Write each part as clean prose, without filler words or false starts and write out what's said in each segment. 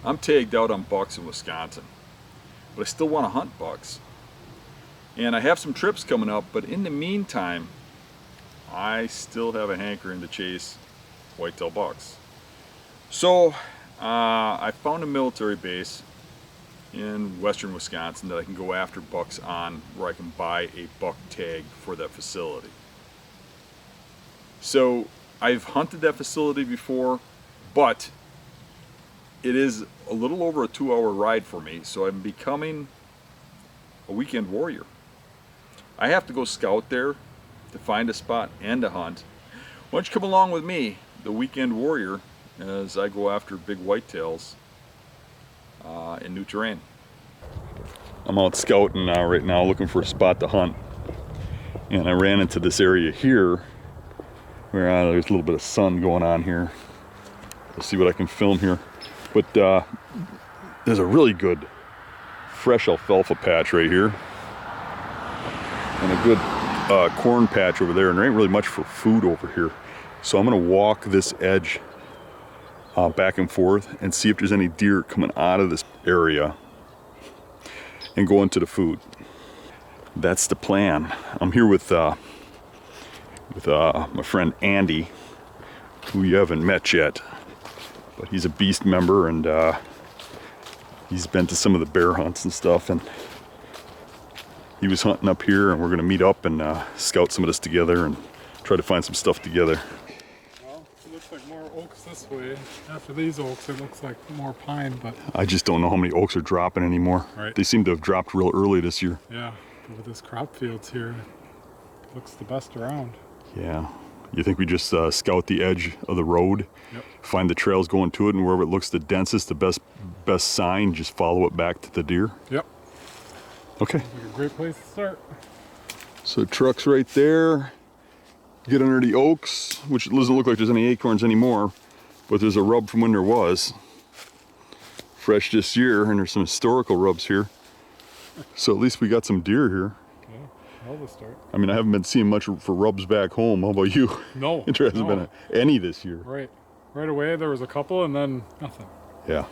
I'm tagged out on bucks in Wisconsin, but I still want to hunt bucks. And I have some trips coming up, but in the meantime, I still have a hankering to chase whitetail bucks. So I found a military base in western Wisconsin that I can go after bucks on, where I can buy a buck tag for that facility. So I've hunted that facility before, but it is a little over a 2-hour ride for me, so I'm becoming a weekend warrior. I have to go scout there to find a spot and to hunt. Why don't you come along with me, the weekend warrior, as I go after big whitetails in new terrain. I'm out scouting right now, looking for a spot to hunt, and I ran into this area here where there's a little bit of sun going on here. Let's see what I can film here. But there's a really good fresh alfalfa patch right here, and a good corn patch over there, and there ain't really much for food over here. So I'm gonna walk this edge back and forth and see if there's any deer coming out of this area and go into the food. That's the plan. I'm here with my friend Andy, who you haven't met yet, but he's a beast member, and he's been to some of the bear hunts and stuff, and he was hunting up here, and we're gonna meet up and scout some of this together and try to find some stuff together. Well, it looks like more oaks this way. After these oaks, it looks like more pine, but I just don't know how many oaks are dropping anymore. Right. They seem to have dropped real early this year. yeah, but with this crop fields here, it looks the best around. Yeah. You think we just scout the edge of the road, Yep. find the trails going to it, and wherever it looks the densest, the best sign, just follow it back to the deer? Yep. Okay. Looks like a great place to start. So truck's right there. Get under the oaks, which doesn't look like there's any acorns anymore, but there's a rub from when there was. Fresh this year, and there's some historical rubs here. So at least we got some deer here. Yeah, hell of a start. I mean, I haven't been seeing much for rubs back home. How about you? No. There hasn't been any this year. Right. Right away, there was a couple, and then nothing. Yeah.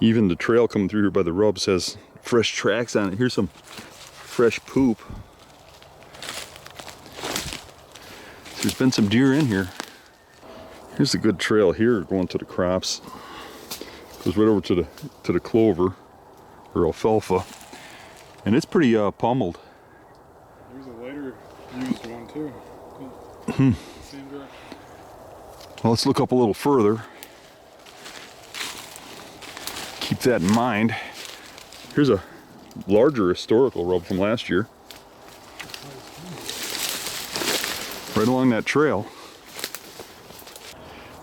Even the trail coming through here by the rubs has fresh tracks on it. Here's some fresh poop. So there's been some deer in here. Here's a good trail here going to the crops. Goes right over to the clover or alfalfa, and it's pretty pummeled. There's a later used one too. Same direction. Well, let's look up a little further. Keep that in mind. Here's a larger historical rub from last year. Right along that trail.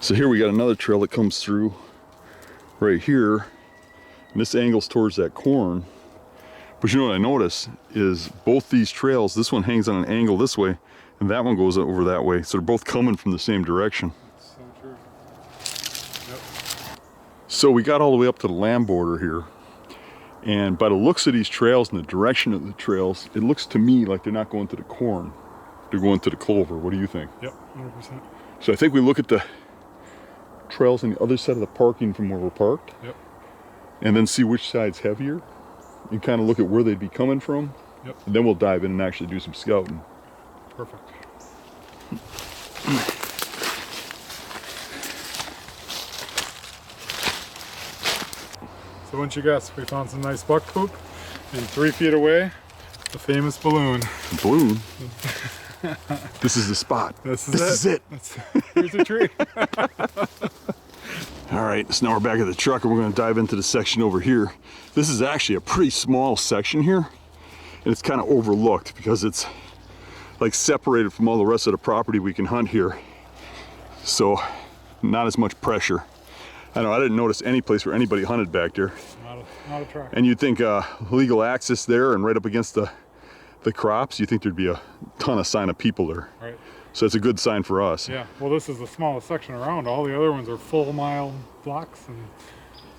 So here we got another trail that comes through right here. And this angles towards that corn. But you know what I notice is both these trails, this one hangs on an angle this way, and that one goes over that way. So they're both coming from the same direction. That's so true. Yep. So we got all the way up to the land border here. And by the looks of these trails and the direction of the trails, it looks to me like they're not going to the corn. They're going to the clover. What do you think? Yep, 100%. So I think we look at the trails on the other side of the parking from where we're parked. Yep. And then see which side's heavier. And kind of look at where they'd be coming from. Yep. And then we'll dive in and actually do some scouting. Perfect. So once you guess, we found some nice buck poop, and 3 feet away, the famous balloon. Balloon? This is the spot. This is it. Here's a tree. All right, so now we're back at the truck, and we're going to dive into the section over here. This is actually a pretty small section here, and it's kind of overlooked because it's like separated from all the rest of the property we can hunt here. So not as much pressure. I know I didn't notice any place where anybody hunted back there. Not a truck. And you'd think legal access there and right up against the crops, you think there'd be a ton of sign of people there. Right. So it's a good sign for us. Yeah, well, this is the smallest section around. All the other ones are full mile blocks, and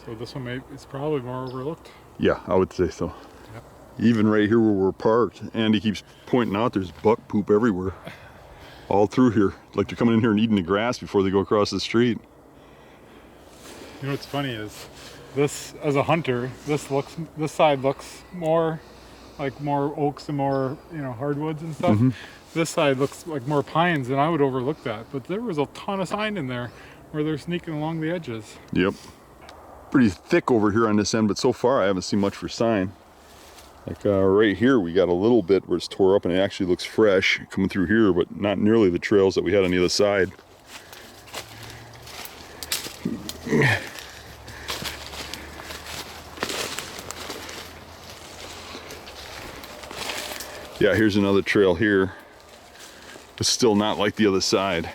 so this one it's probably more overlooked. Yeah, I would say so. Yep. Even right here where we're parked, Andy keeps pointing out there's buck poop everywhere. All through here. Like they're coming in here and eating the grass before they go across the street. You know what's funny is this, as a hunter, this side looks more like more oaks and more, you know, hardwoods and stuff. This side looks like more pines, and I would overlook that. But there was a ton of sign in there where they're sneaking along the edges. Yep. Pretty thick over here on this end, but so far I haven't seen much for sign. Like right here, we got a little bit where it's tore up, and it actually looks fresh coming through here, but not nearly the trails that we had on the other side. Yeah, here's another trail here. It's still not like the other side.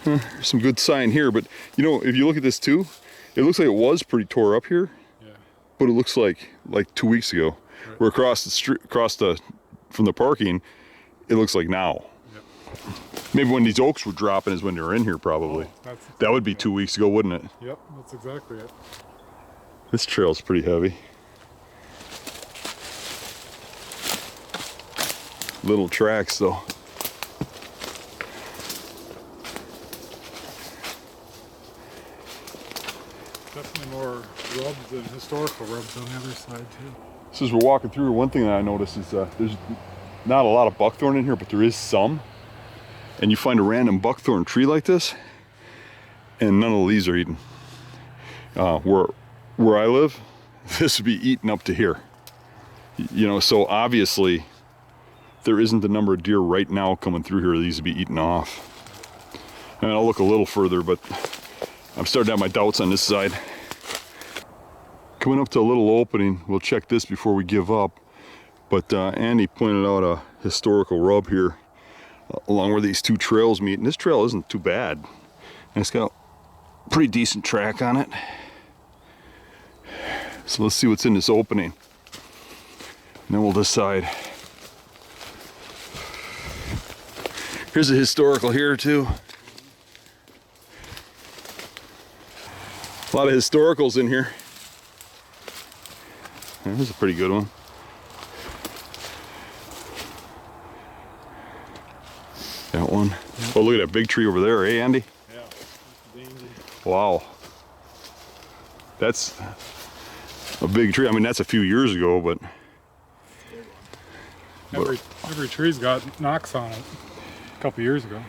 There's some good sign here, but you know, if you look at this too, it looks like it was pretty tore up here. Yeah. But it looks like 2 weeks ago. Right. We're across the street, from the parking. It looks like now. Yep. Maybe when these oaks were dropping is when they were in here, probably. Oh, that would be 2 weeks ago, wouldn't it? Yep, that's exactly it. This trail's pretty heavy. Little tracks though. Definitely more rubs than historical rubs on the other side too. So as we're walking through, one thing that I noticed is there's not a lot of buckthorn in here, but there is some. And you find a random buckthorn tree like this, and none of the leaves are eaten. Where I live, this would be eaten up to here. You know, so obviously there isn't the number of deer right now coming through here. These would be eaten off. And I'll look a little further, but I'm starting to have my doubts on this side. Coming up to a little opening, we'll check this before we give up. But Andy pointed out a historical rub here along where these two trails meet. And this trail isn't too bad. And it's got a pretty decent track on it. So let's see what's in this opening. And then we'll decide. Here's a historical here too. A lot of historicals in here. Here's a pretty good one. That one. Oh, look at that big tree over there, eh, Andy? Yeah. That's dangerous. Wow. That's a big tree. I mean, that's a few years ago, but every tree's got knocks on it. A couple years ago.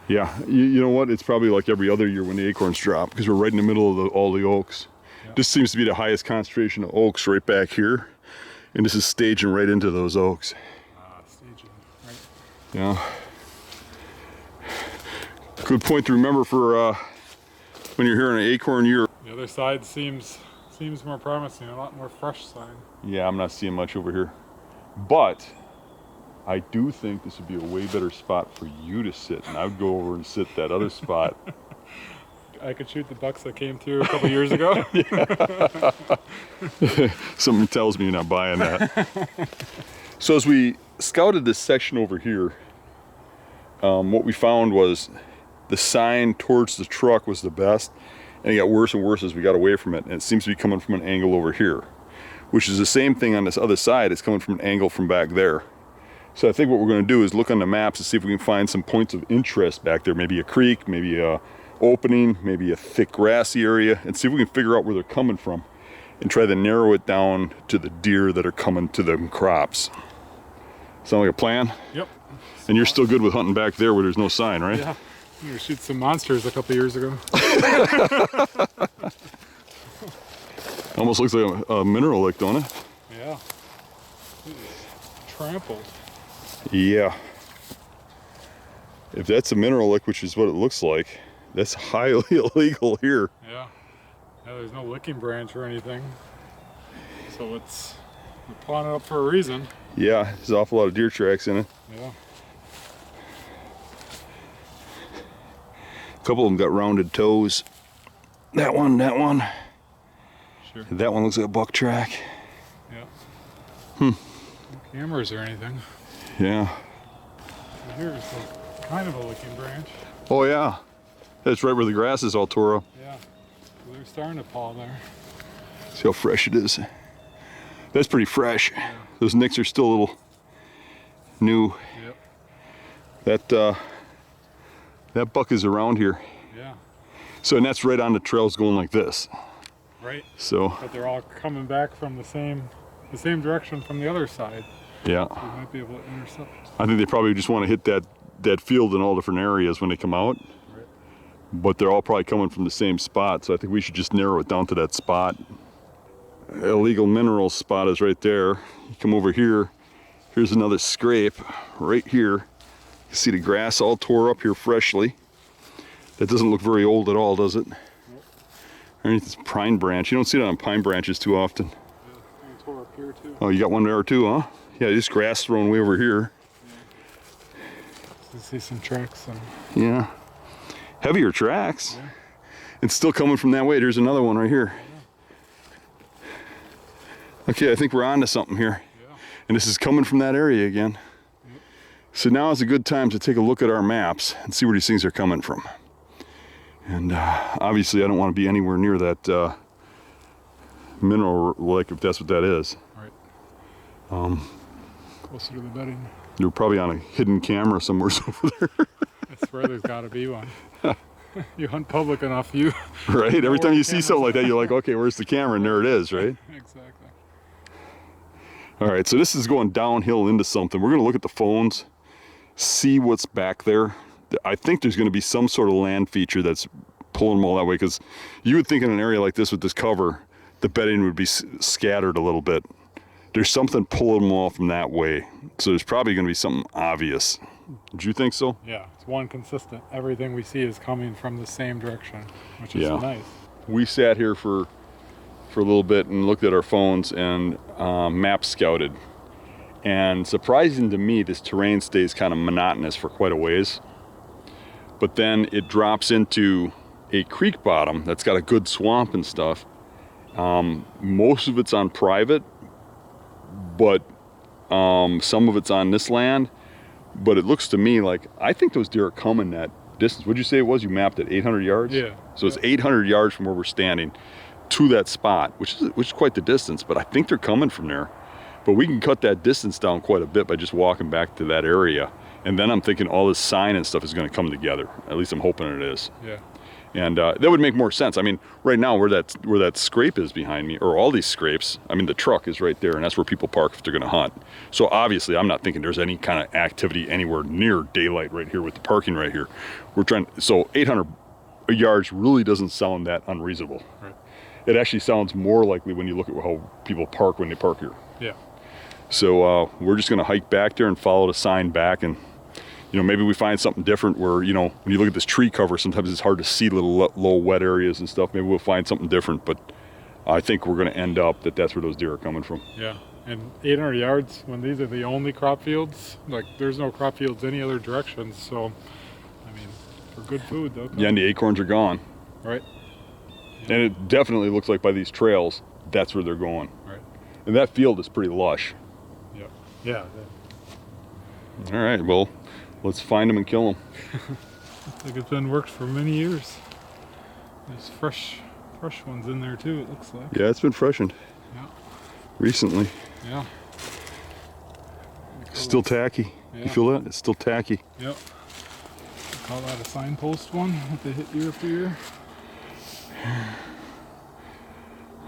Yeah, you know what? It's probably like every other year when the acorns drop, because we're right in the middle of all the oaks. Yeah. This seems to be the highest concentration of oaks right back here, and this is staging right into those oaks. Staging, right? Yeah. Good point to remember for when you're here in an acorn year. The other side seems more promising, a lot more fresh sign. Yeah, I'm not seeing much over here, but I do think this would be a way better spot for you to sit, and I would go over and sit that other spot. I could shoot the bucks that came through a couple years ago. Something tells me you're not buying that. So as we scouted this section over here, what we found was the sign towards the truck was the best, and it got worse and worse as we got away from it, and it seems to be coming from an angle over here, which is the same thing on this other side. It's coming from an angle from back there. So I think what we're going to do is look on the maps and see if we can find some points of interest back there. Maybe a creek, maybe a opening, maybe a thick grassy area, and see if we can figure out where they're coming from and try to narrow it down to the deer that are coming to the crops. Sound like a plan? Yep. And you're still good with hunting back there where there's no sign, right? Yeah. We shoot some monsters a couple years ago. Almost looks like a mineral lick, don't it? Yeah. It is trampled. Yeah. If that's a mineral lick, which is what it looks like, that's highly illegal here. Yeah. Yeah, there's no licking branch or anything. So we're pawing it up for a reason. Yeah, there's an awful lot of deer tracks in it. Yeah. A couple of them got rounded toes. That one. Sure. That one looks like a buck track. Yeah. No cameras or anything. Yeah. Here's kind of a licking branch. Oh yeah. That's right where the grass is all tore up. Yeah. They're starting to paw there. See how fresh it is. That's pretty fresh. Yeah. Those nicks are still a little new. Yep. That buck is around here. Yeah. So, and that's right on the trails going like this. Right. So, But they're all coming back from the same direction from the other side. yeah. So we might be able to intercept. I think they probably just want to hit that field in all different areas when they come out. Right. But they're all probably coming from the same spot, so I think we should just narrow it down to that spot. Illegal mineral spot is right there. You come over here, here's another scrape right here. You see the grass all tore up here freshly. That doesn't look very old at all, does it? Nope. Underneath this pine branch. You don't see that on pine branches too often. Yeah, it tore up here too. Oh, you got one there too, huh? Yeah, just grass thrown way over here. Yeah. So see some tracks. Yeah. Heavier tracks. Yeah. It's still coming from that way. There's another one right here. Yeah. Okay, I think we're on to something here. Yeah. And this is coming from that area again. Yep. So now is a good time to take a look at our maps and see where these things are coming from. And obviously I don't want to be anywhere near that mineral lake, if that's what that is. Right. Closer to the bedding. You're probably on a hidden camera somewhere over there. I swear there's got to be one. You hunt public enough, you. Right? Every time you see something like that, you're like, okay, where's the camera? And there it is, right? Exactly. All right, so this is going downhill into something. We're going to look at the phones, see what's back there. I think there's going to be some sort of land feature that's pulling them all that way, because you would think in an area like this with this cover, the bedding would be scattered a little bit. There's something pulling them all from that way. So there's probably going to be something obvious. Do you think so? Yeah, it's one consistent. Everything we see is coming from the same direction, which is nice. We sat here for a little bit and looked at our phones and map scouted. And surprising to me, this terrain stays kind of monotonous for quite a ways. But then it drops into a creek bottom that's got a good swamp and stuff. Most of it's on private, but some of it's on this land. But it looks to me like, I think those deer are coming that distance. What'd you say it was? You mapped it 800 yards? Yeah. So it's 800 yards from where we're standing to that spot, which is quite the distance, but I think they're coming from there. But we can cut that distance down quite a bit by just walking back to that area. And then I'm thinking all this sign and stuff is going to come together. At least I'm hoping it is. Yeah. And that would make more sense. I mean, right now where that scrape is behind me, or all these scrapes, I mean, the truck is right there, and that's where people park if they're going to hunt. So obviously, I'm not thinking there's any kind of activity anywhere near daylight right here with the parking right here. So 800 yards really doesn't sound that unreasonable. Right. It actually sounds more likely when you look at how people park when they park here. Yeah. So we're just going to hike back there and follow the sign back, and maybe we find something different where, when you look at this tree cover, sometimes it's hard to see little low wet areas and stuff. Maybe we'll find something different, but I think we're going to end up that's where those deer are coming from. Yeah. And 800 yards, when these are the only crop fields, like there's no crop fields any other direction. So, I mean, for good food, though. Yeah, and the acorns are gone. Right. Yeah. And it definitely looks like by these trails, that's where they're going. Right. And that field is pretty lush. Yeah. Yeah. All right, well, let's find them and kill them. Looks like it's been worked for many years. There's fresh ones in there too, it looks like. Yeah, it's been freshened. Yeah. Recently. Yeah. Still tacky. Yeah. You feel that? It's still tacky. Yep. Call that a signpost one that they hit year after year.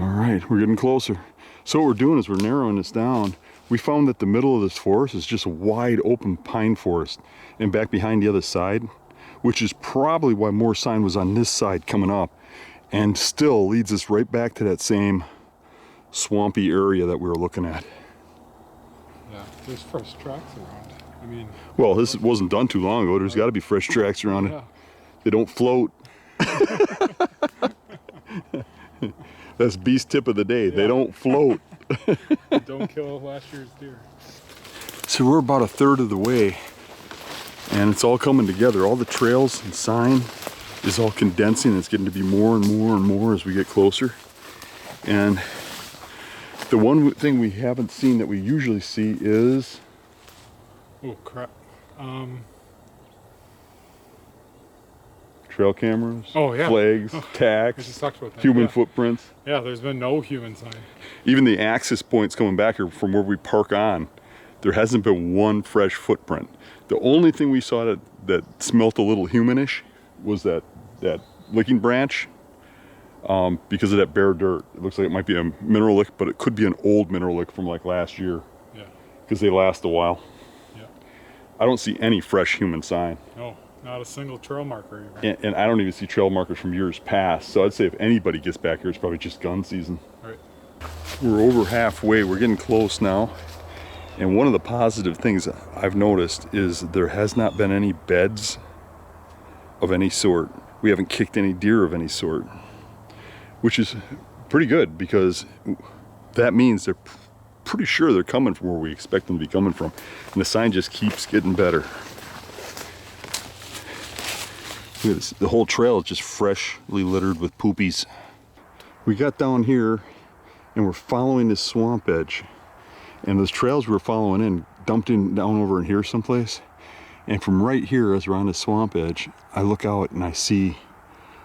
All right, we're getting closer. So what we're doing is we're narrowing this down. We found that the middle of this forest is just a wide open pine forest, and back behind the other side, which is probably why more sign was on this side coming up, and still leads us right back to that same swampy area that we were looking at. Yeah, there's fresh tracks around. I mean, well, this wasn't done too long ago. There's got to be fresh tracks around it. They don't float. That's beast tip of the day. They don't float. Don't kill last year's deer. So we're about a third of the way, and it's all coming together. All the trails and sign is all condensing. It's getting to be more and more and more as we get closer. And the one thing we haven't seen that we usually see is... Oh, crap. Trail cameras, flags, I tacks, just talked about that. human footprints. Yeah, there's been no human sign. Even the access points coming back here from where we park on, there hasn't been one fresh footprint. The only thing we saw that smelt a little humanish was that licking branch because of that bare dirt. It looks like it might be a mineral lick, but it could be an old mineral lick from like last year. Yeah. Because they last a while. Yeah. I don't see any fresh human sign. No, not a single trail marker even. And I don't even see trail markers from years past. So I'd say if anybody gets back here, it's probably just gun season. Right. We're over halfway. We're getting close now. And one of the positive things I've noticed is there has not been any beds of any sort. We haven't kicked any deer of any sort, which is pretty good because that means they're pretty sure they're coming from where we expect them to be coming from. And the sign just keeps getting better. Look at this. The whole trail is just freshly littered with poopies. We got down here and we're following this swamp edge. And those trails we were following in dumped in down over in here someplace. And from right here, as we're on the swamp edge, I look out and I see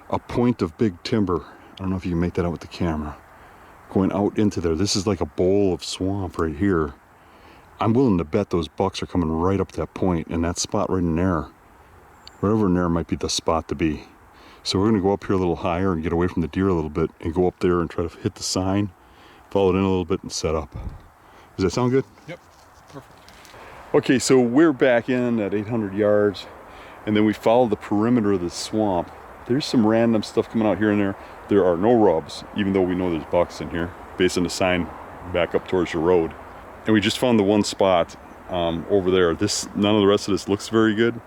a point of big timber. I don't know if you can make that out with the camera. Going out into there. This is like a bowl of swamp right here. I'm willing to bet those bucks are coming right up to that point, and that spot right in there, right over in there might be the spot to be. So we're gonna go up here a little higher and get away from the deer a little bit and go up there and try to hit the sign, follow it in a little bit and set up. Does that sound good? Yep. Perfect. Okay, so we're back in at 800 yards, and then we follow the perimeter of the swamp. There's some random stuff coming out here and there. There are no rubs, even though we know there's bucks in here, based on the sign back up towards the road. And we just found the one spot over there. None of the rest of this looks very good.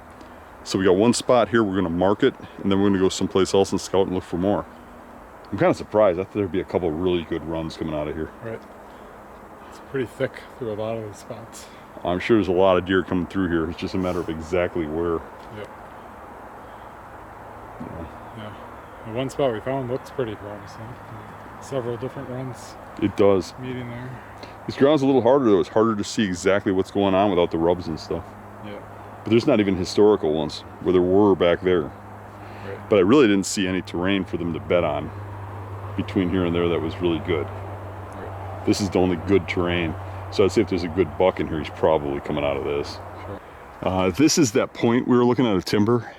So we got one spot here, we're gonna mark it, and then we're gonna go someplace else and scout and look for more. I'm kind of surprised. I thought there'd be a couple of really good runs coming out of here. Right. It's pretty thick through a lot of these spots. I'm sure there's a lot of deer coming through here. It's just a matter of exactly where. Yep. Yeah. The one spot we found looks pretty promising. Several different runs It does. meeting there. This ground's a little harder though. It's harder to see exactly what's going on without the rubs and stuff. Yeah. But there's not even historical ones where there were back there. Right. But I really didn't see any terrain for them to bet on between here and there that was really good. Right. This is the only good terrain. So I'd say if there's a good buck in here, he's probably coming out of this. Sure. This is that point we were looking at of timber.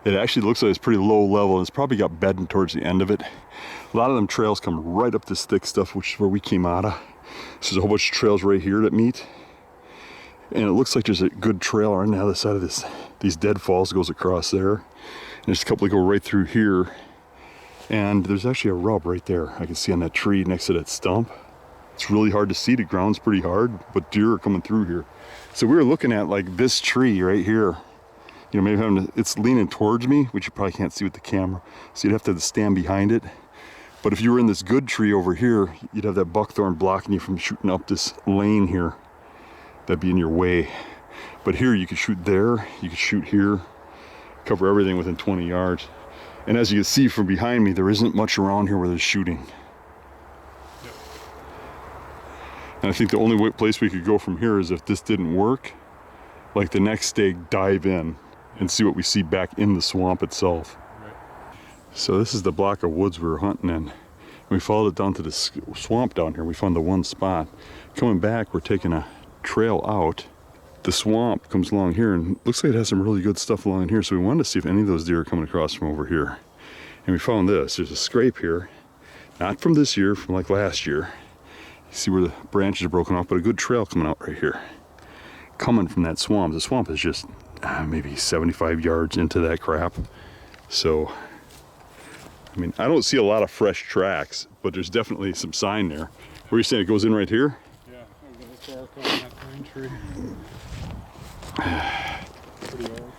It actually looks like it's pretty low level. It's probably got bedding towards the end of it. A lot of them trails come right up this thick stuff, which is where we came out of. So there's a whole bunch of trails right here that meet. And it looks like there's a good trail on the other side of these deadfalls goes across there. And there's a couple that go right through here. And there's actually a rub right there. I can see on that tree next to that stump. It's really hard to see. The ground's pretty hard, but deer are coming through here. So we were looking at like this tree right here. You know, maybe having to, it's leaning towards me, which you probably can't see with the camera. So you'd have to stand behind it. But if you were in this good tree over here, you'd have that buckthorn blocking you from shooting up this lane here. That'd be in your way. But here you could shoot there, you could shoot here, cover everything within 20 yards. And as you can see from behind me, there isn't much around here where there's shooting. Yep. And I think the only place we could go from here is if this didn't work, like the next day dive in and see what we see back in the swamp itself. Right. So this is the block of woods we were hunting in. We followed it down to the swamp down here. We found the one spot. Coming back, we're taking a trail out. The swamp comes along here and looks like it has some really good stuff along here. So we wanted to see if any of those deer are coming across from over here. And we found this. There's a scrape here. Not from this year, from like last year. You see where the branches are broken off, but a good trail coming out right here. Coming from that swamp. The swamp is just maybe 75 yards into that crap. So, I mean, I don't see a lot of fresh tracks, but there's definitely some sign there. Where are you saying it goes in right here? Yeah, there's a dark on that pine tree. Pretty old.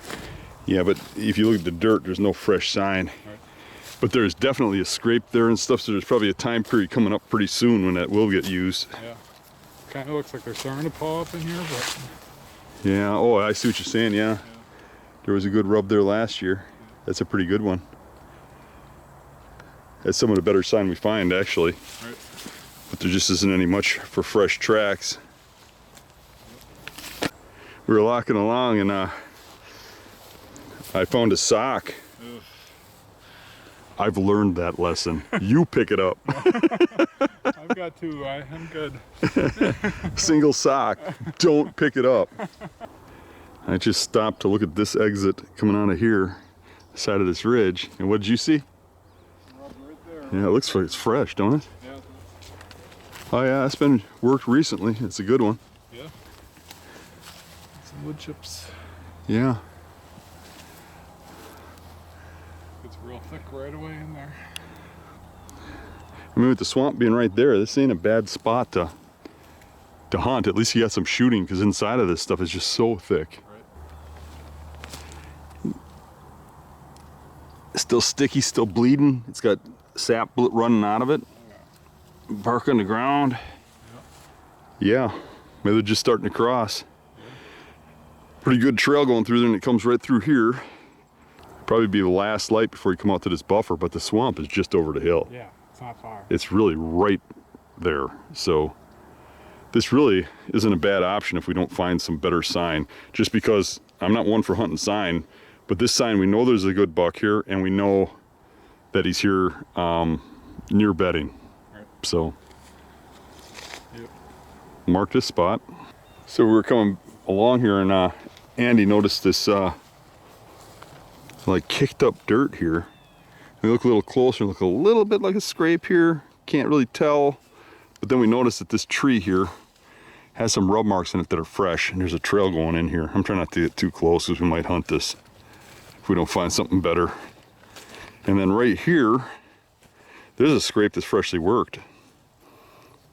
Yeah, but if you look at the dirt, there's no fresh sign. Right. But there's definitely a scrape there and stuff, so there's probably a time period coming up pretty soon when that will get used. Yeah. Kind of looks like they're starting to paw up in here, but... Yeah, oh, I see what you're saying, yeah. There was a good rub there last year. That's a pretty good one. That's some of the better sign we find, actually. Right. But there just isn't any much for fresh tracks. We were walking along and I found a sock. Ugh. I've learned that lesson. You pick it up. I've got two. I'm good. Single sock. Don't pick it up. I just stopped to look at this exit coming out of here. side of this ridge. And what did you see? Rub right there. Yeah, it looks like it's fresh, don't it? Yeah. Oh yeah, it's been worked recently. It's a good one. Yeah. Some wood chips. Yeah. It's real thick right away in there. I mean, with the swamp being right there, this ain't a bad spot to hunt. At least you got some shooting, because inside of this stuff is just so thick. Right. Still sticky, still bleeding. It's got sap running out of it. Bark on the ground. Yeah, maybe they're just starting to cross. Pretty good trail going through there, and it comes right through here. Probably be the last light before you come out to this buffer, but the swamp is just over the hill. Yeah, it's not far. It's really right there. So this really isn't a bad option if we don't find some better sign. Just because I'm not one for hunting sign, but this sign, we know there's a good buck here, and we know that he's here near bedding. Right. So yep. Mark this spot. So we were coming along here, and Andy noticed this like kicked up dirt here. We look a little closer, look a little bit like a scrape here. Can't really tell. But then we noticed that this tree here has some rub marks in it that are fresh, and there's a trail going in here. I'm trying not to get too close because we might hunt this if we don't find something better. And then right here, there's a scrape that's freshly worked.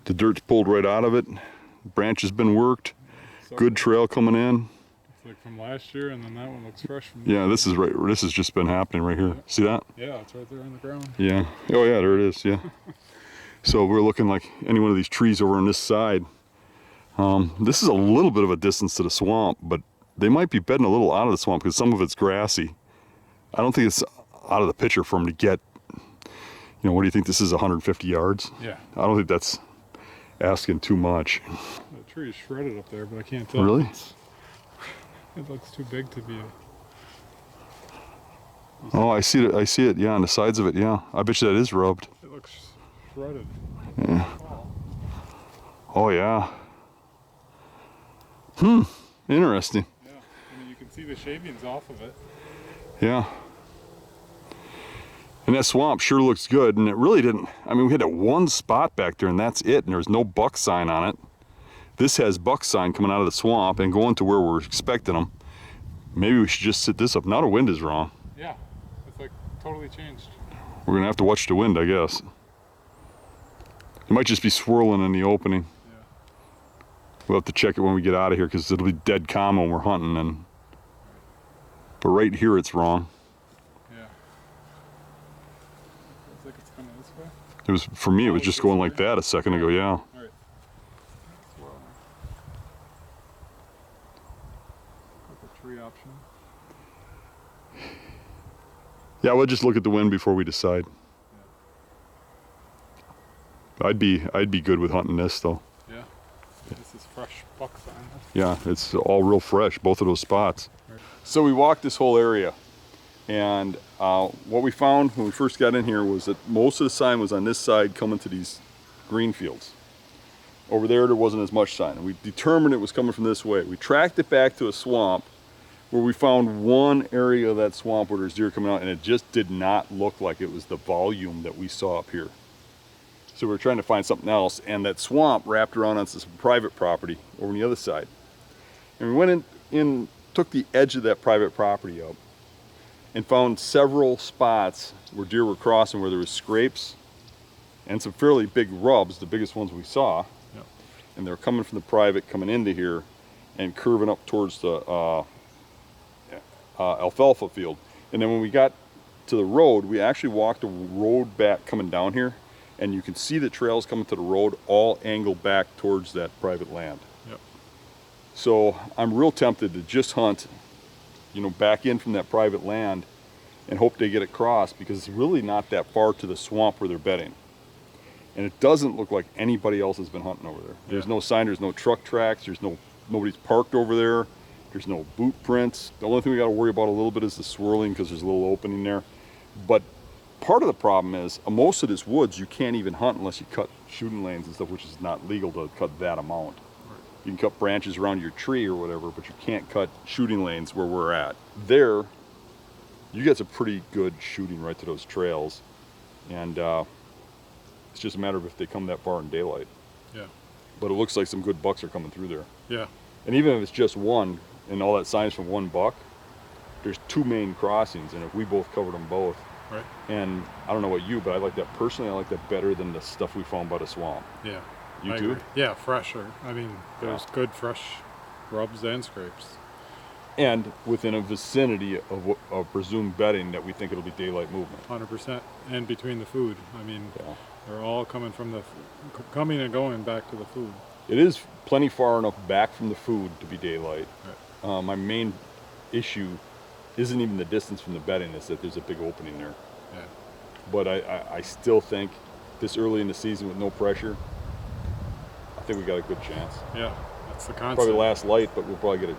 The dirt's pulled right out of it. Branch has been worked. Good trail coming in. It's like from last year, and then that one looks fresh from Yeah, this is right. This has just been happening right here. See that? Yeah, it's right there on the ground. Yeah. Oh yeah, there it is. Yeah. So we're looking like any one of these trees over on this side. This is a little bit of a distance to the swamp, but they might be bedding a little out of the swamp because some of it's grassy. I don't think it's out of the picture for them to get, you know, what do you think this is, 150 yards? Yeah. I don't think that's asking too much. The tree is shredded up there, but I can't tell. Really? It looks too big to be a... Oh, I see it. I see it. Yeah, on the sides of it. Yeah, I bet you that is rubbed. It looks shredded. Yeah. Oh yeah. Interesting. Yeah, I mean, you can see the shavings off of it. Yeah. And that swamp sure looks good, and it really didn't. I mean, we had that one spot back there, and that's it, and there was no buck sign on it. This has buck sign coming out of the swamp and going to where we're expecting them. Maybe we should just sit this up. Now the wind is wrong. Yeah, it's like totally changed. We're gonna have to watch the wind, I guess. It might just be swirling in the opening. Yeah. We'll have to check it when we get out of here, because it'll be dead calm when we're hunting. And but right here it's wrong. Yeah. Looks like it's coming this way. It was, for me, it was just going like that a second ago. Yeah. All right. Well, got the tree option. Yeah, we'll just look at the wind before we decide. I'd be good with hunting this though. Yeah. This is fresh buck sign. Yeah, it's all real fresh, both of those spots. Right. So we walked this whole area, and what we found when we first got in here was that most of the sign was on this side coming to these green fields. Over there wasn't as much sign, and we determined it was coming from this way. We tracked it back to a swamp where we found one area of that swamp where there's deer coming out, and it just did not look like it was the volume that we saw up here. So we were trying to find something else, and that swamp wrapped around on some private property over on the other side. And we went in, took the edge of that private property up, and found several spots where deer were crossing, where there was scrapes and some fairly big rubs, the biggest ones we saw. Yep. And they're coming from the private, coming into here, and curving up towards the alfalfa field. And then when we got to the road, we actually walked the road back coming down here, and you can see the trails coming to the road all angled back towards that private land. Yep. So I'm real tempted to just hunt, you know, back in from that private land and hope they get across, because it's really not that far to the swamp where they're bedding. And it doesn't look like anybody else has been hunting over there. There's no sign, there's no truck tracks, nobody's parked over there. There's no boot prints. The only thing we got to worry about a little bit is the swirling, because there's a little opening there. But part of the problem is most of this woods you can't even hunt unless you cut shooting lanes and stuff, which is not legal to cut that amount. Right. You can cut branches around your tree or whatever, but you can't cut shooting lanes where we're at. There, You get some pretty good shooting right to those trails, and it's just a matter of if they come that far in daylight. Yeah. But it looks like some good bucks are coming through there. Yeah. And even if it's just one, and all that signs from one buck, there's 2 main crossings, and if we both covered them both, Right. and I don't know what you, but I like that personally. I like that better than the stuff we found by the swamp. Yeah. You I too? agree. Yeah, fresher. I mean, there's good fresh rubs and scrapes. And within a vicinity of presumed bedding that we think it'll be daylight movement. 100%. And between the food. I mean, Yeah. they're all coming from coming and going back to the food. It is plenty far enough back from the food to be daylight. Right. My main issue isn't even the distance from the bedding, it's that there's a big opening there. Yeah. But I still think this early in the season with no pressure, I think we got a good chance. Yeah. That's the constant. Probably last light, but we'll probably get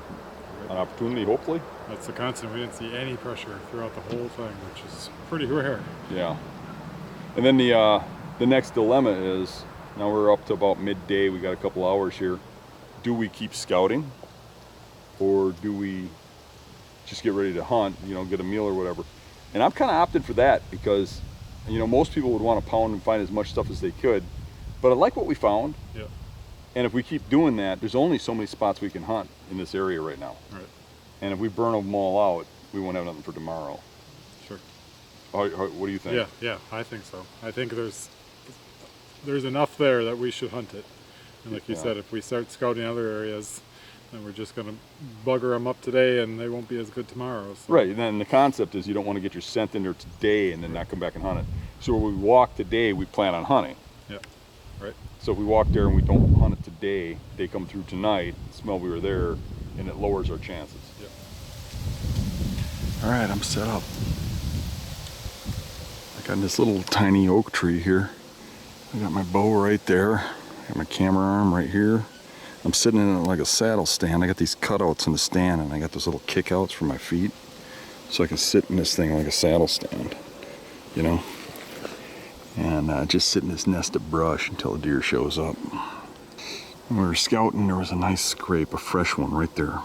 an opportunity, hopefully. That's the constant. We didn't see any pressure throughout the whole thing, which is pretty rare. Yeah. And then the next dilemma is, now we're up to about midday, we got a couple hours here. Do we keep scouting, or do we just get ready to hunt, get a meal or whatever? And I'm kind of opted for that because, most people would want to pound and find as much stuff as they could, but I like what we found. Yeah. And if we keep doing that, there's only so many spots we can hunt in this area right now. Right. And if we burn them all out, we won't have nothing for tomorrow. Sure. What do you think? Yeah, I think so. I think there's enough there that we should hunt it. And like you said, if we start scouting other areas, then we're just going to bugger them up today and they won't be as good tomorrow. So. Right, and then the concept is you don't want to get your scent in there today and then not come back and hunt it. So when we walk today, we plan on hunting. Yeah, right. So if we walk there and we don't hunt it today, they come through tonight, smell we were there, and it lowers our chances. Yep. All right, I'm set up. I got this little tiny oak tree here. I got my bow right there. I got my camera arm right here. I'm sitting in it like a saddle stand. I got these cutouts in the stand, and I got those little kickouts for my feet, so I can sit in this thing like a saddle stand, and just sit in this nest of brush until a deer shows up. When we were scouting, there was a nice scrape, a fresh one right there.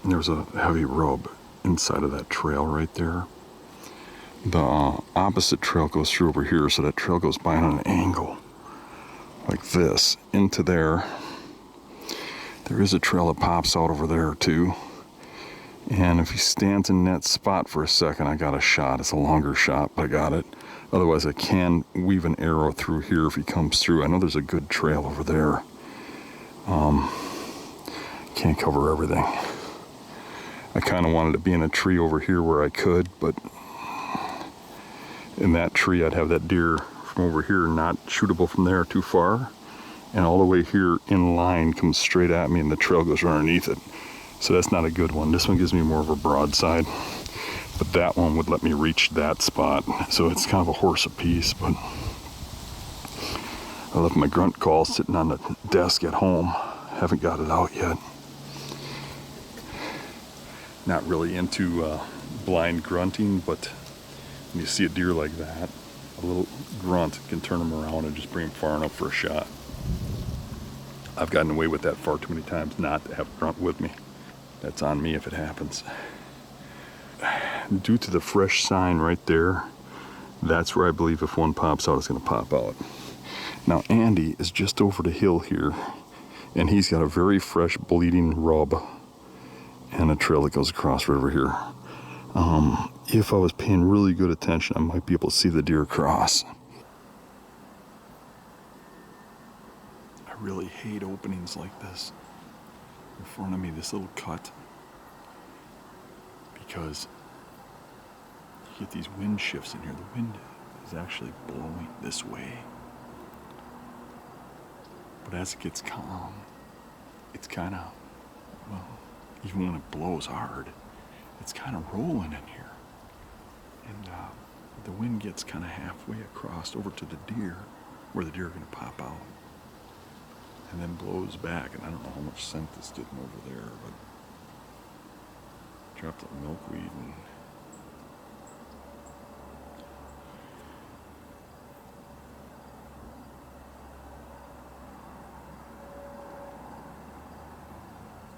And there was a heavy rub inside of that trail right there. The opposite trail goes through over here, so that trail goes by on an angle like this into there. There is a trail that pops out over there too. And if he stands in that spot for a second, I got a shot. It's a longer shot, but I got it. Otherwise, I can weave an arrow through here if he comes through. I know there's a good trail over there. Can't cover everything. I kind of wanted to be in a tree over here where I could, but in that tree I'd have that deer from over here not shootable from there too far, and all the way here in line comes straight at me and the trail goes underneath it. So that's not a good one. This one gives me more of a broadside, but that one would let me reach that spot. So it's kind of a horse apiece, but I left my grunt call sitting on the desk at home. Haven't got it out yet. Not really into blind grunting, but when you see a deer like that, a little grunt can turn him around and just bring him far enough for a shot. I've gotten away with that far too many times not to have a grunt with me. That's on me if it happens. Due to the fresh sign right there, that's where I believe if one pops out, it's going to pop out. Now Andy is just over the hill here, and he's got a very fresh bleeding rub and a trail that goes across right over here. If I was paying really good attention, I might be able to see the deer cross. I really hate openings like this in front of me, this little cut, because you get these wind shifts in here. The wind is actually blowing this way. But as it gets calm, it's kind of, well, even when it blows hard, it's kind of rolling in here. And the wind gets kind of halfway across over to the deer, where the deer are going to pop out. And then blows back, and I don't know how much scent is getting over there, but dropped the milkweed and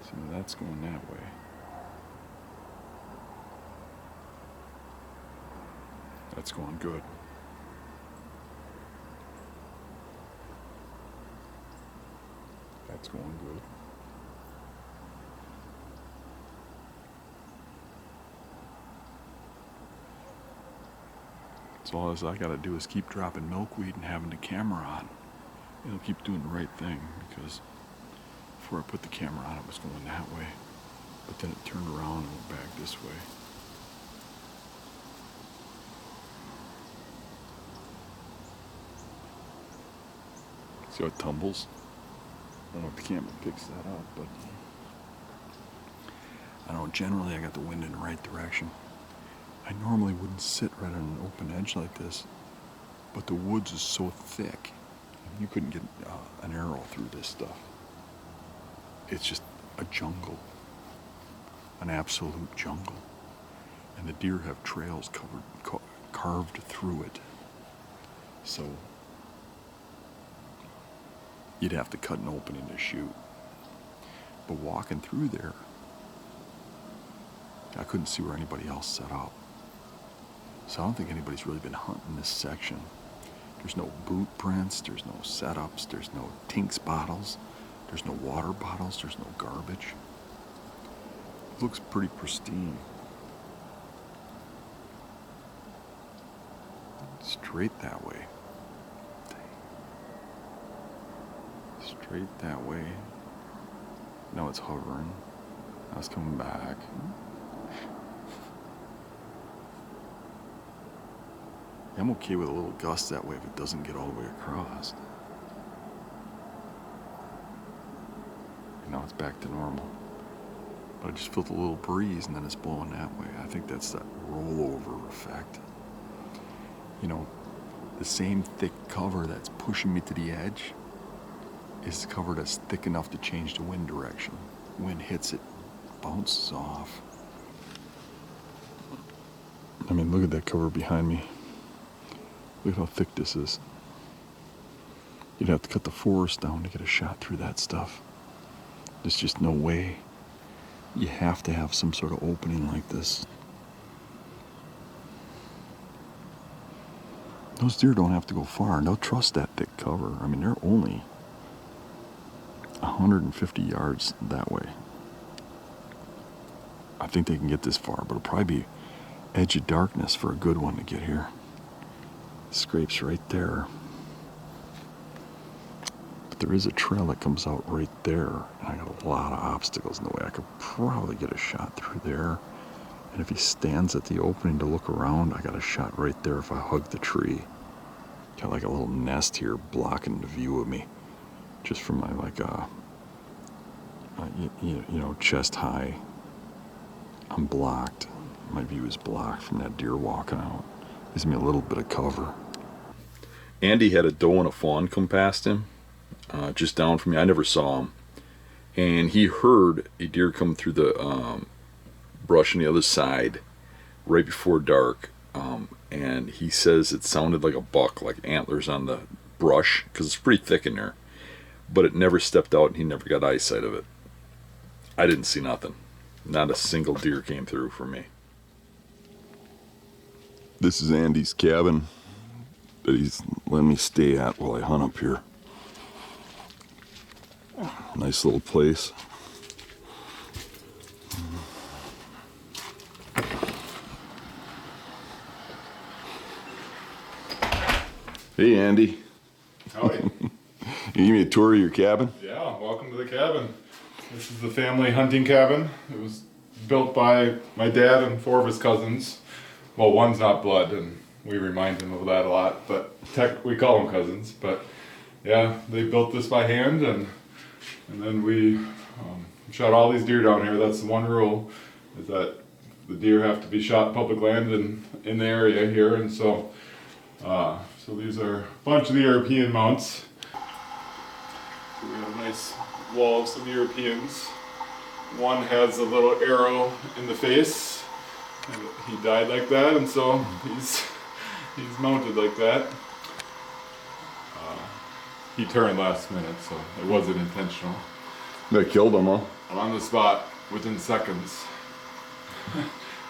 so that's going that way. That's going good. That's going good. So all I gotta do is keep dropping milkweed and having the camera on. It'll keep doing the right thing, because before I put the camera on it was going that way. But then it turned around and went back this way. See how it tumbles? I don't know if the camera picks that up, but I don't know, generally I got the wind in the right direction. I normally wouldn't sit right on an open edge like this, but the woods is so thick, you couldn't get an arrow through this stuff. It's just a jungle, an absolute jungle. And the deer have trails carved through it. So you'd have to cut an opening to shoot. But walking through there, I couldn't see where anybody else set up. So I don't think anybody's really been hunting this section. There's no boot prints, there's no setups, there's no Tinks bottles, there's no water bottles, there's no garbage. It looks pretty pristine. Straight that way. Straight that way. Now it's hovering. Now it's coming back. I'm okay with a little gust that way if it doesn't get all the way across. And now it's back to normal. But I just felt a little breeze and then it's blowing that way. I think that's that rollover effect. You know, the same thick cover that's pushing me to the edge is cover that's thick enough to change the wind direction. Wind hits it, bounces off. I mean, look at that cover behind me. Look how thick this is. You'd have to cut the forest down to get a shot through that stuff. There's just no way. You have to have some sort of opening like this. Those deer don't have to go far, and they'll trust that thick cover. I mean, they're only 150 yards that way. I think they can get this far, but it'll probably be edge of darkness for a good one to get here. Scrapes right there. But there is a trail that comes out right there, and I got a lot of obstacles in the way. I could probably get a shot through there. And if he stands at the opening to look around, I got a shot right there if I hug the tree. Got like a little nest here blocking the view of me, just from my you know, chest high. I'm blocked. My view is blocked from that deer walking out. Gives me a little bit of cover. Andy had a doe and a fawn come past him, just down from me. I never saw him, and he heard a deer come through the brush on the other side right before dark, and he says it sounded like a buck, like antlers on the brush, because it's pretty thick in there, but it never stepped out and he never got eyesight of it. I didn't see nothing. Not a single deer came through for me. This is Andy's cabin that he's letting me stay at while I hunt up here. Nice little place. Hey, Andy. Howdy. You give me a tour of your cabin? Yeah, welcome to the cabin. This is the family hunting cabin. It was built by my dad and 4 of his cousins. Well, one's not blood, and we remind him of that a lot, but we call them cousins. But yeah, they built this by hand, and then we shot all these deer down here. That's the one rule, is that the deer have to be shot public land and in the area here, and so these are a bunch of the European mounts. So we have a nice wall of some Europeans. One has a little arrow in the face, and he died like that, and so he's mounted like that. He turned last minute, so it wasn't intentional. They killed him, huh? On the spot, within seconds.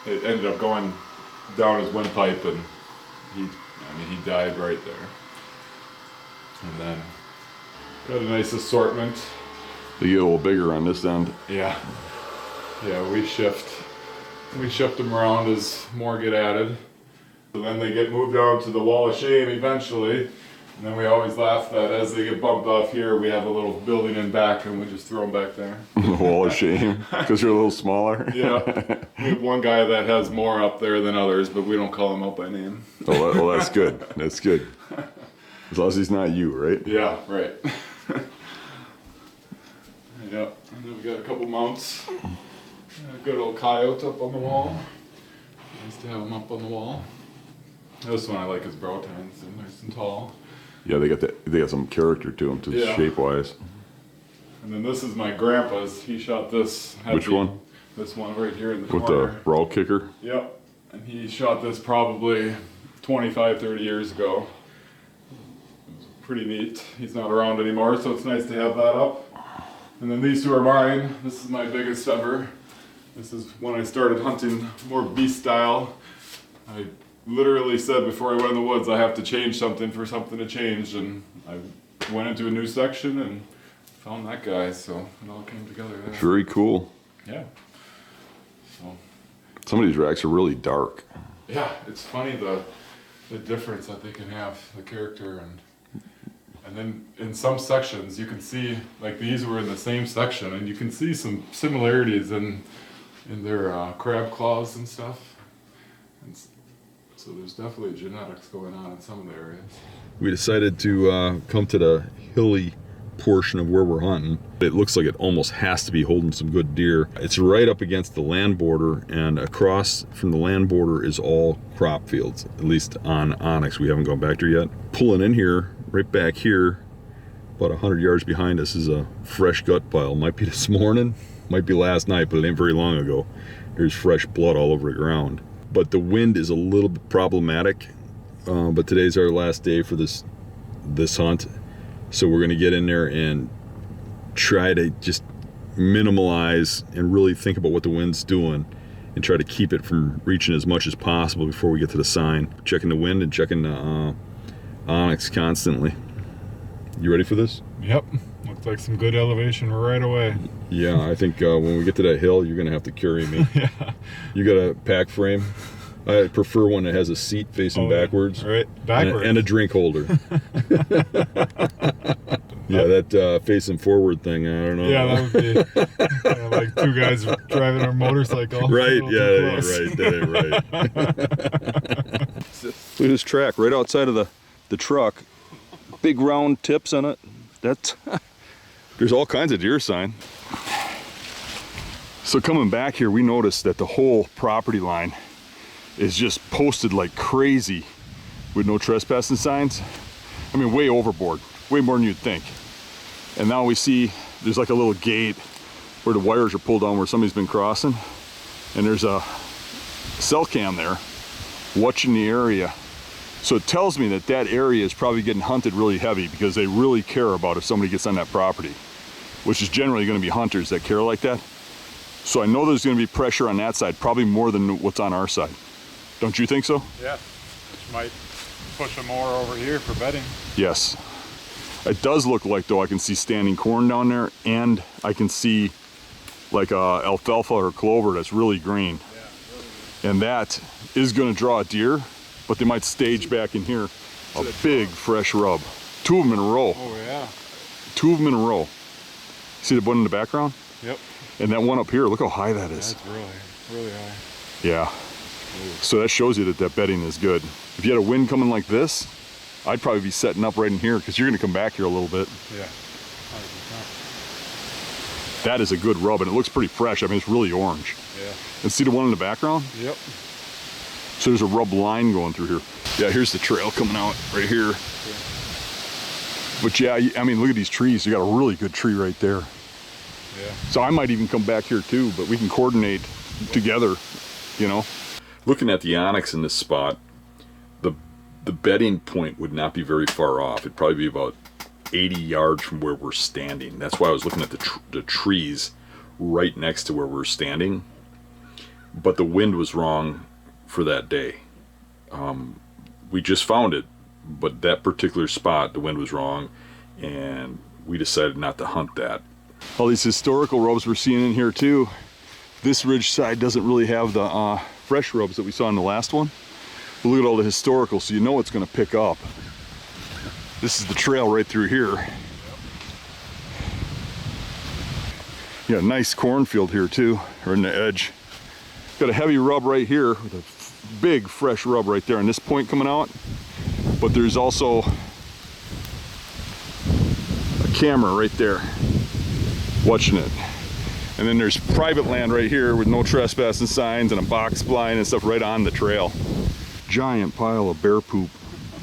It ended up going down his windpipe, and he died right there. And then got a nice assortment. They get a little bigger on this end. Yeah, we shift them around as more get added. So then they get moved down to the wall of shame eventually. And then we always laugh that as they get bumped off here, we have a little building in back and we just throw them back there. The wall of shame, because you're a little smaller. Yeah, we have one guy that has more up there than others, but we don't call him out by name. Well, that's good. That's good. As long as he's not you, right? Yeah, right. Yeah, and then we got a couple mounts. A good old coyote up on the wall. Nice to have him up on the wall. This one I like his brow tines, so nice and tall. Yeah, they got some character to them, shape-wise. And then this is my grandpa's. He shot this. Which one? This one right here in the With corner. the brow kicker? Yep. And he shot this probably 25, 30 years ago. It was pretty neat. He's not around anymore, so it's nice to have that up. And then these two are mine. This is my biggest ever. This is when I started hunting more beast style. I literally said before I went in the woods, I have to change something for something to change, and I went into a new section and found that guy, so it all came together there. Very cool. Yeah. So. Some of these racks are really dark. Yeah, it's funny the difference that they can have, the character, and then in some sections you can see, like these were in the same section, and you can see some similarities in their crab claws and stuff. And so there's definitely genetics going on in some of the areas. We decided to come to the hilly portion of where we're hunting. It looks like it almost has to be holding some good deer. It's right up against the land border, and across from the land border is all crop fields, at least on Onyx. We haven't gone back there yet. Pulling in here, right back here, about 100 yards behind us is a fresh gut pile. Might be this morning, might be last night, but it ain't very long ago. There's fresh blood all over the ground. But the wind is a little bit problematic, but today's our last day for this hunt. So we're gonna get in there and try to just minimalize and really think about what the wind's doing and try to keep it from reaching as much as possible before we get to the sign. Checking the wind and checking the Onyx constantly. You ready for this? Yep, looks like some good elevation right away. Yeah, I think when we get to that hill, you're gonna have to carry me. Yeah. You got a pack frame? I prefer one that has a seat facing backwards. Right, backwards. And a drink holder. Yeah, that facing forward thing, I don't know. Yeah, that would be like two guys driving a motorcycle. Right, yeah, right. Look at this track right outside of the truck. Big round tips on it. There's all kinds of deer sign. So coming back here, we noticed that the whole property line is just posted like crazy with no trespassing signs. I mean, way overboard, way more than you'd think. And now we see there's like a little gate where the wires are pulled down where somebody's been crossing. And there's a cell cam there watching the area. So it tells me that that area is probably getting hunted really heavy because they really care about if somebody gets on that property, which is generally going to be hunters that care like that. So I know there's going to be pressure on that side, probably more than what's on our side. Don't you think so? Yeah, which might push them more over here for bedding. Yes. It does look like, though, I can see standing corn down there, and I can see like alfalfa or clover that's really green. Yeah, really good. And that is going to draw a deer, but they might stage back in here a big fresh rub. Two of them in a row. Oh yeah. Two of them in a row. See the one in the background? Yep. And that one up here, look how high that is. That's really high. Yeah. So that shows you that that bedding is good. If you had a wind coming like this, I'd probably be setting up right in here because you're going to come back here a little bit. Yeah. 100%. That is a good rub, and it looks pretty fresh. I mean, it's really orange. Yeah. And see the one in the background? Yep. So there's a rub line going through here. Yeah, here's the trail coming out right here. Okay. But yeah, I mean, look at these trees. You got a really good tree right there. Yeah. So I might even come back here too, but we can coordinate together, you know. Looking at the onyx in this spot, the bedding point would not be very far off. It'd probably be about 80 yards from where we're standing. That's why I was looking at the trees right next to where we're standing. But the wind was wrong for that day. we just found it, but that particular spot, the wind was wrong, and we decided not to hunt that. All these historical rubs we're seeing in here too. This ridge side doesn't really have the fresh rubs that we saw in the last one. But look at all the historical, so you know it's going to pick up. This is the trail right through here. Yeah, nice cornfield here too, or in the edge. Got a heavy rub right here with a big fresh rub right there on this point coming out. But there's also a camera right there watching it. And then there's private land right here with no trespassing signs and a box blind and stuff right on the trail. Giant pile of bear poop,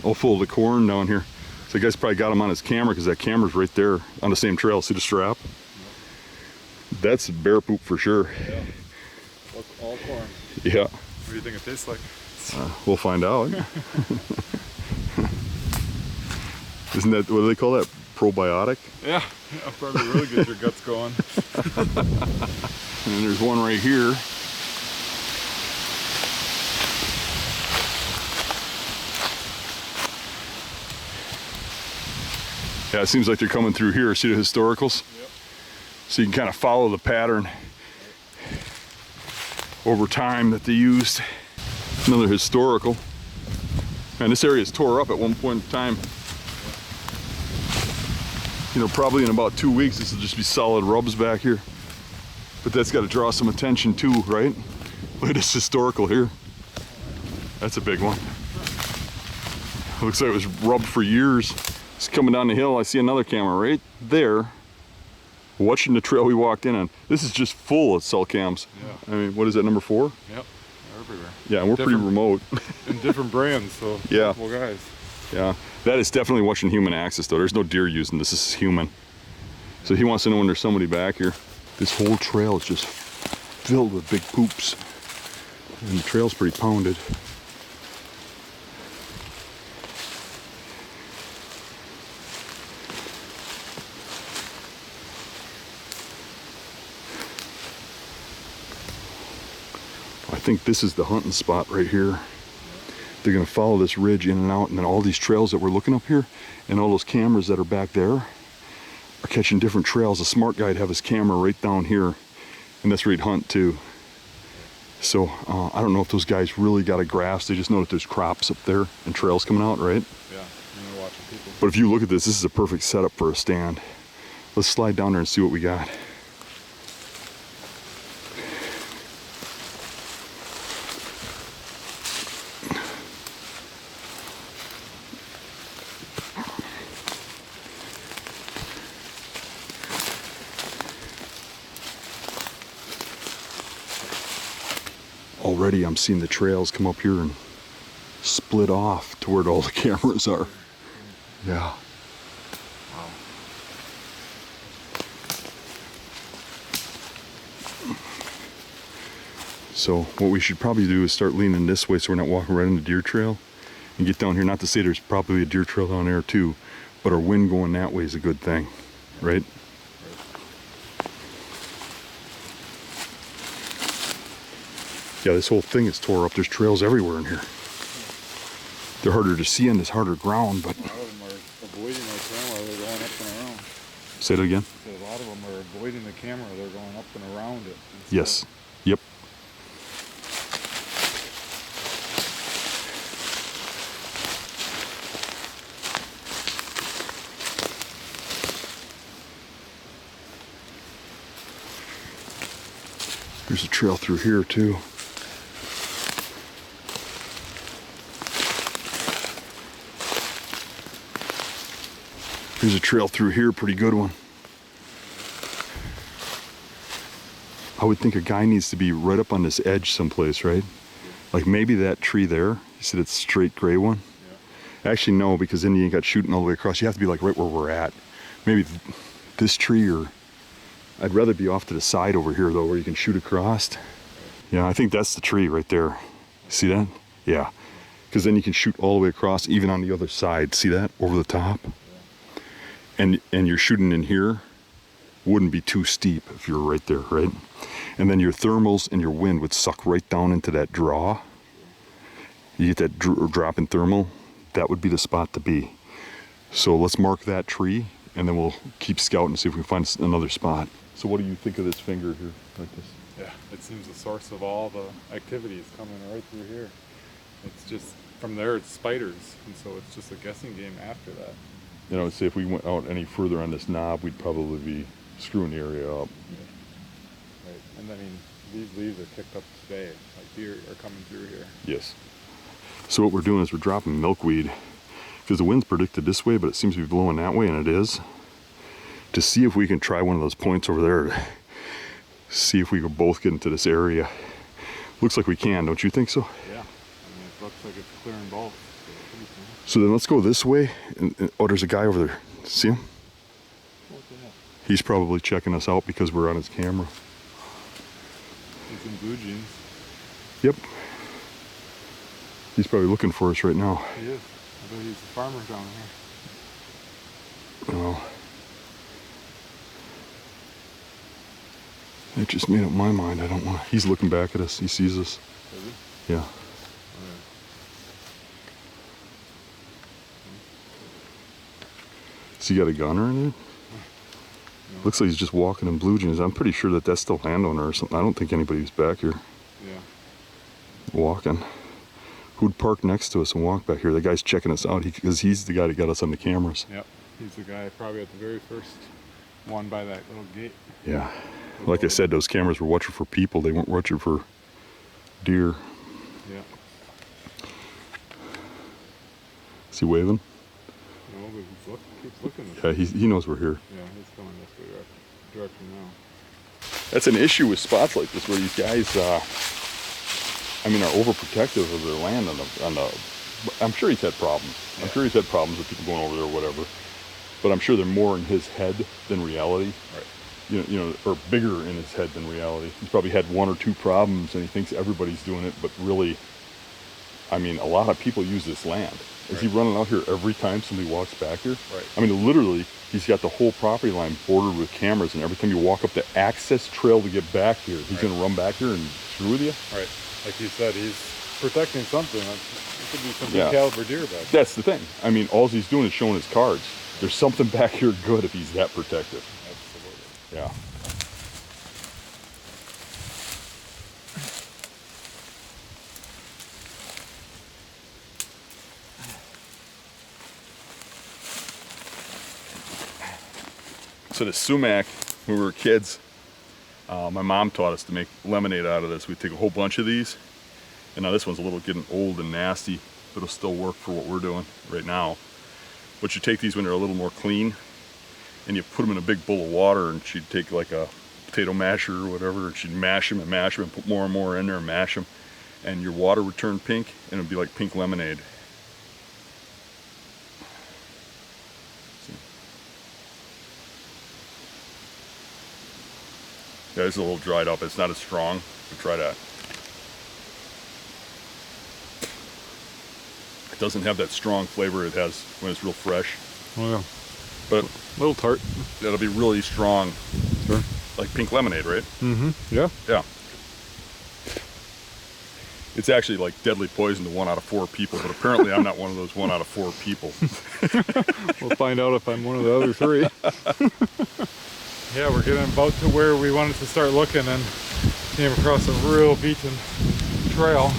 all full of the corn down here. So the guy's probably got him on his camera because that camera's right there on the same trail. See the strap? That's bear poop for sure. Yeah. All corn. Yeah. What do you think it tastes like? We'll find out. Isn't that, what do they call that? Probiotic? Yeah, probably really get your guts going. And then there's one right here. Yeah, it seems like they're coming through here. See the historicals? Yep. So you can kind of follow the pattern over time that they used. Another historical. And this area is tore up at one point in time. You know, probably in about 2 weeks, this will just be solid rubs back here. But that's got to draw some attention too, right? Look at this historical here. That's a big one. Looks like it was rubbed for years. It's coming down the hill. I see another camera right there, watching the trail we walked in on. This is just full of cell cams. Yeah. I mean, what is that, number 4? Yep, they're everywhere. Yeah, and we're pretty remote. And different brands, so yeah. multiple guys. Yeah, that is definitely watching human access though. There's no deer using this. This is human. So he wants to know when there's somebody back here. This whole trail is just filled with big poops. And the trail's pretty pounded. I think this is the hunting spot right here. They're gonna follow this ridge in and out, and then all these trails that we're looking up here and all those cameras that are back there are catching different trails. A smart guy'd have his camera right down here, and that's where he'd hunt too. So I don't know if those guys really got a grasp. They just know that there's crops up there and trails coming out, right? Yeah, and they're watching people. But if you look at this, this is a perfect setup for a stand. Let's slide down there and see what we got. Already I'm seeing the trails come up here and split off to where all the cameras are. Yeah. Wow. So what we should probably do is start leaning this way so we're not walking right into deer trail and get down here. Not to say there's probably a deer trail down there too, but our wind going that way is a good thing, right? Yeah, this whole thing is tore up. There's trails everywhere in here. They're harder to see on this harder ground, but... A lot of them are avoiding the camera, they're going up and around. Say that again? So a lot of them are avoiding the camera, they're going up and around it. Yes. Yep. There's a trail through here too. There's a trail through here, pretty good one. I would think a guy needs to be right up on this edge someplace, right? Like maybe that tree there. You see that straight gray one? Yeah. Actually, no, because then you ain't got shooting all the way across. You have to be like right where we're at. Maybe this tree, or I'd rather be off to the side over here though, where you can shoot across. Yeah, I think that's the tree right there. See that? Yeah. Because then you can shoot all the way across, even on the other side. See that? Over the top. And you're shooting in here, wouldn't be too steep if you were right there, right? And then your thermals and your wind would suck right down into that draw. you get that drop in thermal, that would be the spot to be. So let's mark that tree, and then we'll keep scouting and see if we can find another spot. So what do you think of this finger here, like this? Yeah, it seems the source of all the activity is coming right through here. It's just, from there it's spiders, and so it's just a guessing game after that. You know, say if we went out any further on this knob, we'd probably be screwing the area up. Yeah. Right, and I mean, these leaves are kicked up today, like deer are coming through here. Yes. So what we're doing is we're dropping milkweed, because the wind's predicted this way, but it seems to be blowing that way, and it is. To see if we can try one of those points over there, see if we can both get into this area. Looks like we can, don't you think so? Yeah, I mean, it looks like it's clearing both. So then let's go this way. Oh, there's a guy over there. See him? What the hell? He's probably checking us out because we're on his camera. He's in blue jeans. Yep. He's probably looking for us right now. He is. I bet he's a farmer down here. Well, it just made up my mind. I don't want to. He's looking back at us. He sees us. Is he? Yeah. Has he got a gun or anything? No. Looks like he's just walking in blue jeans. I'm pretty sure that that's still landowner or something. I don't think anybody's back here Yeah. walking. Who'd park next to us and walk back here? The guy's checking us out because he's the guy that got us on the cameras. Yep. He's the guy probably at the very first one by that little gate. Yeah. Like I said, those cameras were watching for people. They weren't watching for deer. Yeah. Is he waving? No, but he keeps looking at Yeah, he knows we're here. Yeah, he's coming this way direction now. That's an issue with spots like this where these guys, I mean, are overprotective of their land on the I'm sure he's had problems. Yeah. I'm sure he's had problems with people going over there or whatever. But I'm sure they're more in his head than reality. Right. You know, or bigger in his head than reality. He's probably had one or two problems and he thinks everybody's doing it, but really, I mean, a lot of people use this land. Is he running out here every time somebody walks back here? Right. I mean, literally, he's got the whole property line bordered with cameras, and every time you walk up the access trail to get back here, he's Right. going to run back here and screw with you? Right. Like you said, he's protecting something. It could be some big Yeah. caliber deer back there. That's the thing. I mean, all he's doing is showing his cards. There's something back here good if he's that protective. Absolutely. Yeah. So the sumac, when we were kids, my mom taught us to make lemonade out of this. We'd take a whole bunch of these, and now this one's a little getting old and nasty, but it'll still work for what we're doing right now. But you take these when they're a little more clean, and you put them in a big bowl of water, and she'd take like a potato masher or whatever, and she'd mash them and put more and more in there and mash them, and your water would turn pink, and it'd be like pink lemonade. Yeah, this is a little dried up. It's not as strong, but try that. It doesn't have that strong flavor it has when it's real fresh, Oh yeah. but A little tart. it'll be really strong, Sure. like pink lemonade, right? Mm-hmm. Yeah. Yeah. It's actually like deadly poison to 1 out of 4 people, but apparently I'm not one of those 1 out of 4 people. We'll find out if I'm one of the other 3. Yeah, we're getting about to where we wanted to start looking and came across a real beaten trail.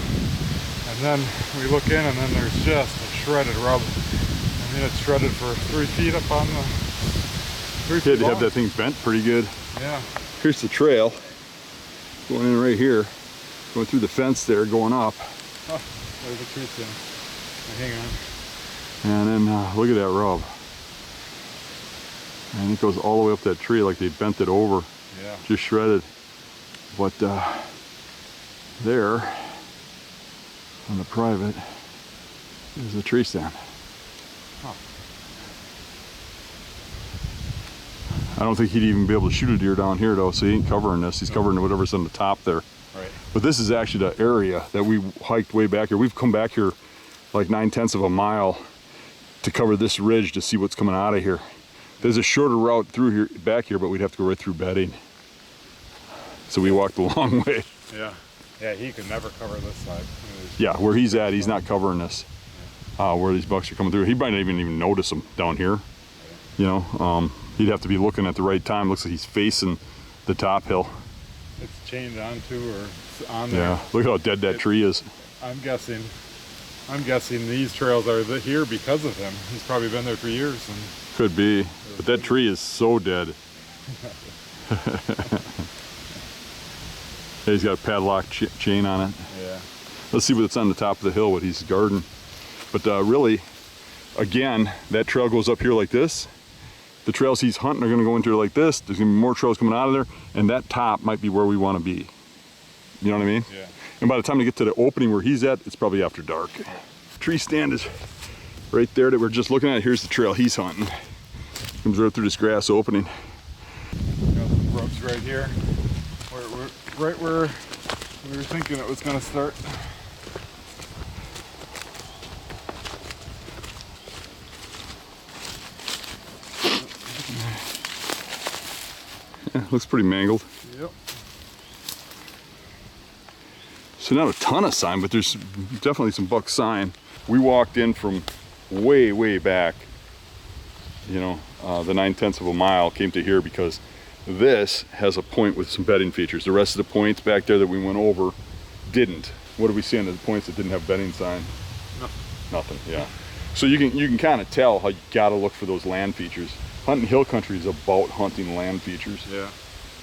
And then we look in and then there's just a shredded rub. I mean, it's shredded for 3 feet up on the 3 feet Yeah, to have long. that thing bent pretty good. Yeah. Here's the trail going in right here, going through the fence there, going up. Oh, there's a tree stand. Hang on. And then look at that rub. And it goes all the way up that tree like they bent it over, Yeah. just shredded. But there, on the private, is a tree stand. Huh. I don't think he'd even be able to shoot a deer down here though, so he ain't covering this. He's covering whatever's on the top there. Right. But this is actually the area that we hiked way back here. We've come back here like 9/10 of a mile to cover this ridge to see what's coming out of here. There's a shorter route through here, back here, but we'd have to go right through bedding. So we walked a long way. Yeah. Yeah, he could never cover this side. There's Yeah, where he's at, he's not covering this. Where these bucks are coming through. He might not even notice them down here. You know, he'd have to be looking at the right time. Looks like he's facing the top hill. It's chained onto or it's on there. Yeah, look how dead that tree is. I'm guessing these trails are here because of him. He's probably been there for years. And could be, but that tree is so dead. He's got a padlock chain on it. Yeah. Let's see what's on the top of the hill, what he's guarding. But really, again, that trail goes up here like this. The trails he's hunting are gonna go into like this. There's gonna be more trails coming out of there, and that top might be where we wanna be. You know what I mean? Yeah. And by the time we get to the opening where he's at, it's probably after dark. Tree stand is right there that we're just looking at. Here's the trail he's hunting. Comes right through this grass opening. Got some rubs right here. Right where we were thinking it was gonna start. Yeah, looks pretty mangled. Yep. So not a ton of sign, but there's definitely some buck sign. We walked in from way, way back, you know, the 9/10 of a mile, came to here because this has a point with some bedding features. The rest of the points back there that we went over didn't. What do we see on the points that didn't have bedding sign? Nothing, yeah. So you can kind of tell how you gotta look for those land features. Hunting hill country is about hunting land features. Yeah.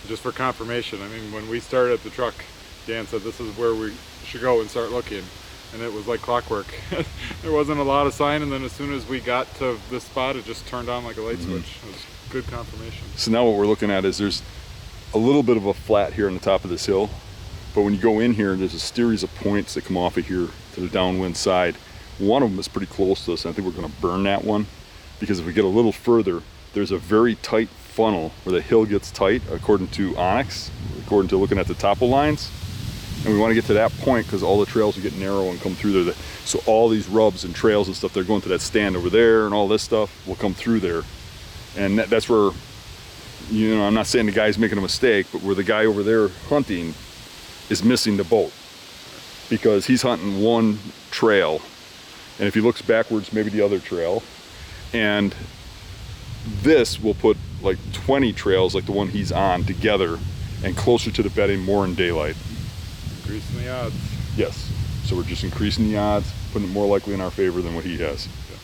Just for confirmation, I mean, when we started at the truck, Dan said this is where we should go and start looking. And it was like clockwork. There wasn't a lot of sign, and then as soon as we got to this spot, it just turned on like a light switch. It was good confirmation. So now what we're looking at is there's a little bit of a flat here on the top of this hill, but when you go in here, there's a series of points that come off of here to the downwind side. One of them is pretty close to us, and I think we're gonna burn that one, because if we get a little further, there's a very tight funnel where the hill gets tight, according to Onyx, according to looking at the topo lines. And we want to get to that point because all the trails will get narrow and come through there. So all these rubs and trails and stuff, they're going to that stand over there, and all this stuff will come through there. And that's where, you know, I'm not saying the guy's making a mistake, but where the guy over there hunting is missing the boat, because he's hunting one trail, and if he looks backwards, maybe the other trail. And this will put like 20 trails like the one he's on together and closer to the bedding, more in daylight. Increasing the odds. Yes. So we're just increasing the odds, putting it more likely in our favor than what he has. Yeah.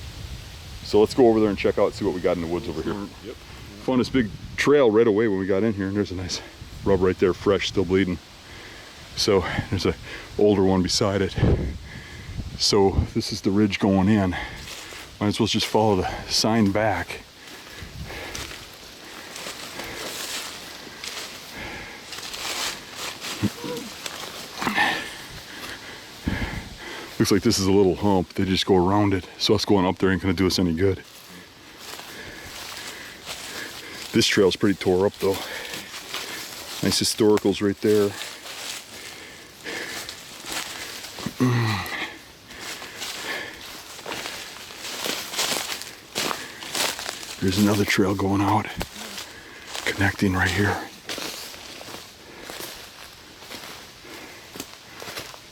So let's go over there and check out, see what we got in the woods over here. Yep. Found this big trail right away when we got in here, and there's a nice rub right there, fresh, still bleeding. So there's a older one beside it. So this is the ridge going in. Might as well just follow the sign back. Looks like this is a little hump. They just go around it. So us going up there ain't gonna do us any good. This trail's pretty tore up though. Nice historicals right there. There's another trail going out, connecting right here.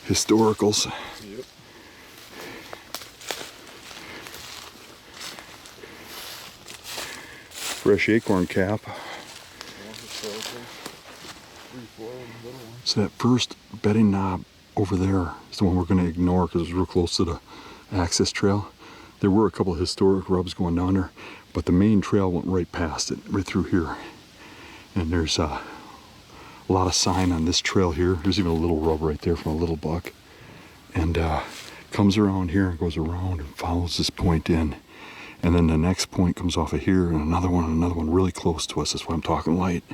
Historicals. Yep. Fresh acorn cap. So that first bedding knob over there is the one we're going to ignore because it's real close to the access trail. There were a couple of historic rubs going down there, but the main trail went right past it, right through here. And there's a lot of sign on this trail here. There's even a little rub right there from a little buck. And comes around here and goes around and follows this point in. And then the next point comes off of here, and another one really close to us. That's why I'm talking light.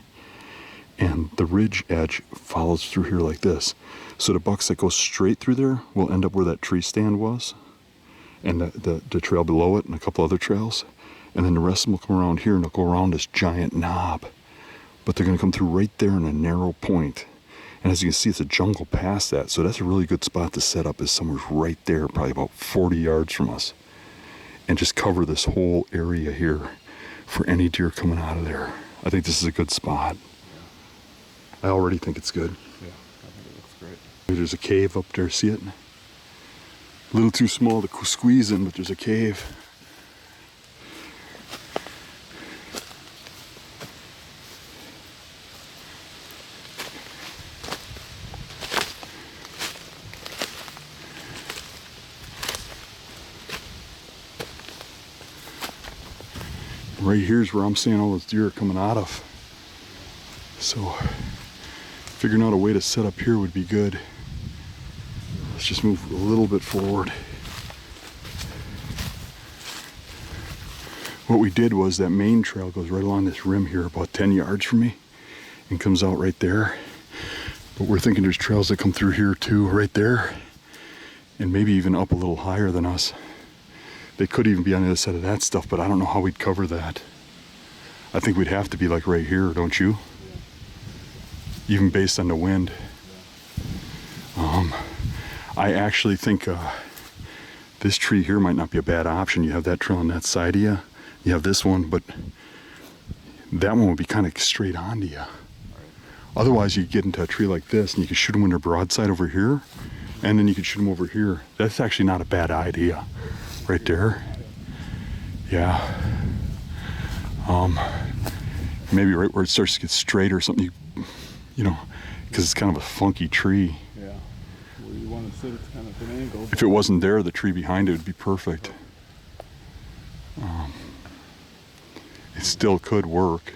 And the ridge edge follows through here like this. So the bucks that go straight through there will end up where that tree stand was, and the trail below it, and a couple other trails. And then the rest of them will come around here, and they'll go around this giant knob. But they're gonna come through right there in a narrow point. And as you can see, it's a jungle past that. So that's a really good spot to set up, is somewhere right there, probably about 40 yards from us. And just cover this whole area here for any deer coming out of there. I think this is a good spot. I already think it's good. Yeah, I think it looks great. There's a cave up there, see it? A little too small to squeeze in, but there's a cave. Right here's where I'm seeing all those deer are coming out of. So figuring out a way to set up here would be good. Let's just move a little bit forward. What we did was that main trail goes right along this rim here about 10 yards from me and comes out right there. But we're thinking there's trails that come through here too, right there, and maybe even up a little higher than us. They could even be on the other side of that stuff, but I don't know how we'd cover that. I think we'd have to be like right here, don't you? Yeah. Even based on the wind. Yeah. I actually think this tree here might not be a bad option. You have that trail on that side of you. You have this one, but that one would be kind of straight onto you. Right. Otherwise, you get into a tree like this, and you can shoot them when they're broadside over here, and then you can shoot them over here. That's actually not a bad idea. Right there. Yeah. Maybe right where it starts to get straight or something, you know, because it's kind of a funky tree. Yeah. Where you want to sit, it's kind of an angle. If it wasn't there, the tree behind it would be perfect. It still could work,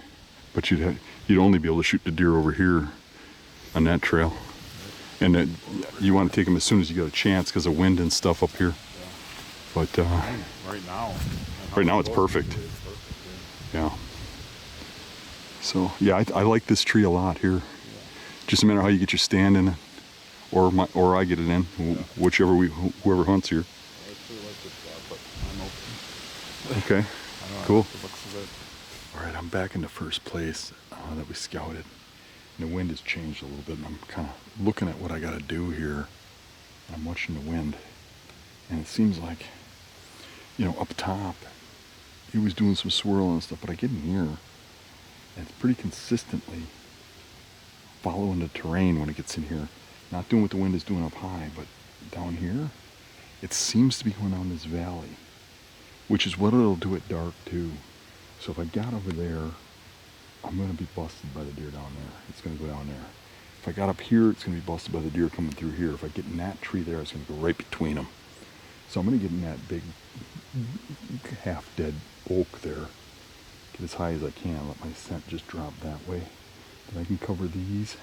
but you'd only be able to shoot the deer over here on that trail. And that, you want to take them as soon as you get a chance because of wind and stuff up here. But right now it's perfect. Yeah. So yeah, I like this tree a lot here. Just a matter how you get your stand in it, or I get it in, whichever whoever hunts here. Okay. Cool. All right, I'm back in the first place that we scouted, and the wind has changed a little bit, and I'm kind of looking at what I got to do here. I'm watching the wind, and it seems like, you know, up top, he was doing some swirling and stuff, but I get in here, and it's pretty consistently following the terrain when it gets in here. Not doing what the wind is doing up high, but down here, it seems to be going down this valley, which is what it'll do at dark too. So if I got over there, I'm going to be busted by the deer down there. It's going to go down there. If I got up here, it's going to be busted by the deer coming through here. If I get in that tree there, it's going to go right between them. So I'm going to get in that big half-dead oak there, get as high as I can, let my scent just drop that way. Then I can cover these,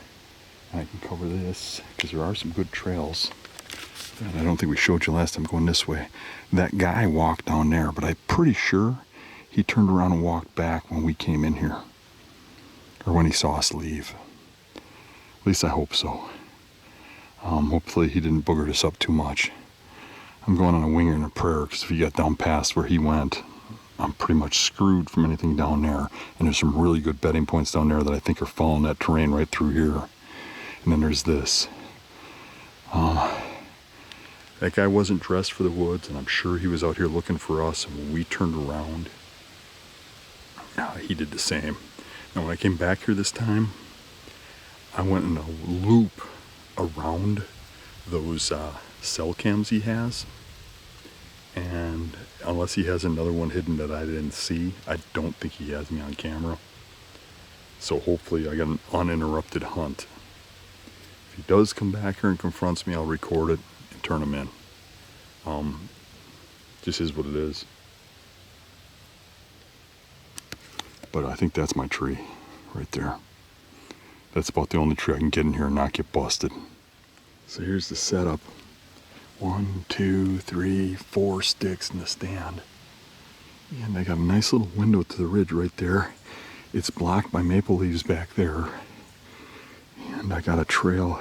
and I can cover this, because there are some good trails. And I don't think we showed you last time going this way. That guy walked down there, but I'm pretty sure he turned around and walked back when we came in here, or when he saw us leave. At least I hope so. Hopefully he didn't booger us up too much. I'm going on a winger and a prayer, because if he got down past where he went, I'm pretty much screwed from anything down there. And there's some really good bedding points down there that I think are following that terrain right through here. And then there's this. That guy wasn't dressed for the woods, and I'm sure he was out here looking for us. And when we turned around, he did the same. Now when I came back here this time, I went in a loop around those cell cams he has, and unless he has another one hidden that I didn't see, I don't think he has me on camera. So hopefully I got an uninterrupted hunt. If he does come back here and confronts me, I'll record it and turn him in. Just is what it is. But I think that's my tree right there. That's about the only tree I can get in here and not get busted. So here's the setup. 1, 2, 3, 4 sticks in the stand. And I got a nice little window to the ridge right there. It's blocked by maple leaves back there. And I got a trail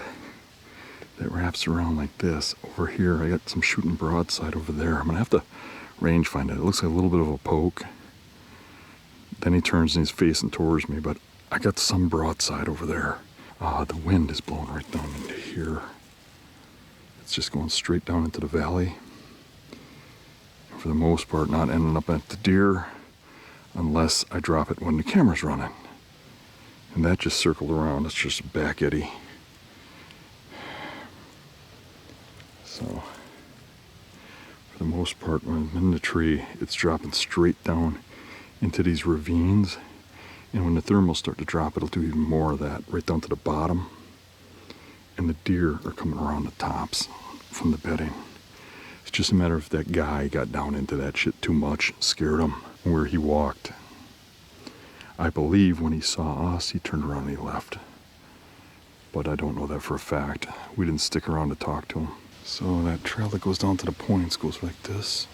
that wraps around like this. Over here, I got some shooting broadside over there. I'm gonna have to range find it. It looks like a little bit of a poke. Then he turns and he's facing towards me, but I got some broadside over there. The wind is blowing right down into here. It's just going straight down into the valley. And for the most part, not ending up at the deer unless I drop it when the camera's running. And that just circled around. It's just a back eddy. So the most part, when I'm in the tree, it's dropping straight down into these ravines. And when the thermals start to drop, it'll do even more of that, right down to the bottom. And the deer are coming around the tops from the bedding. It's just a matter of that guy got down into that shit too much, scared him where he walked. I believe when he saw us, he turned around and he left. But I don't know that for a fact. We didn't stick around to talk to him. So that trail that goes down to the points goes like this.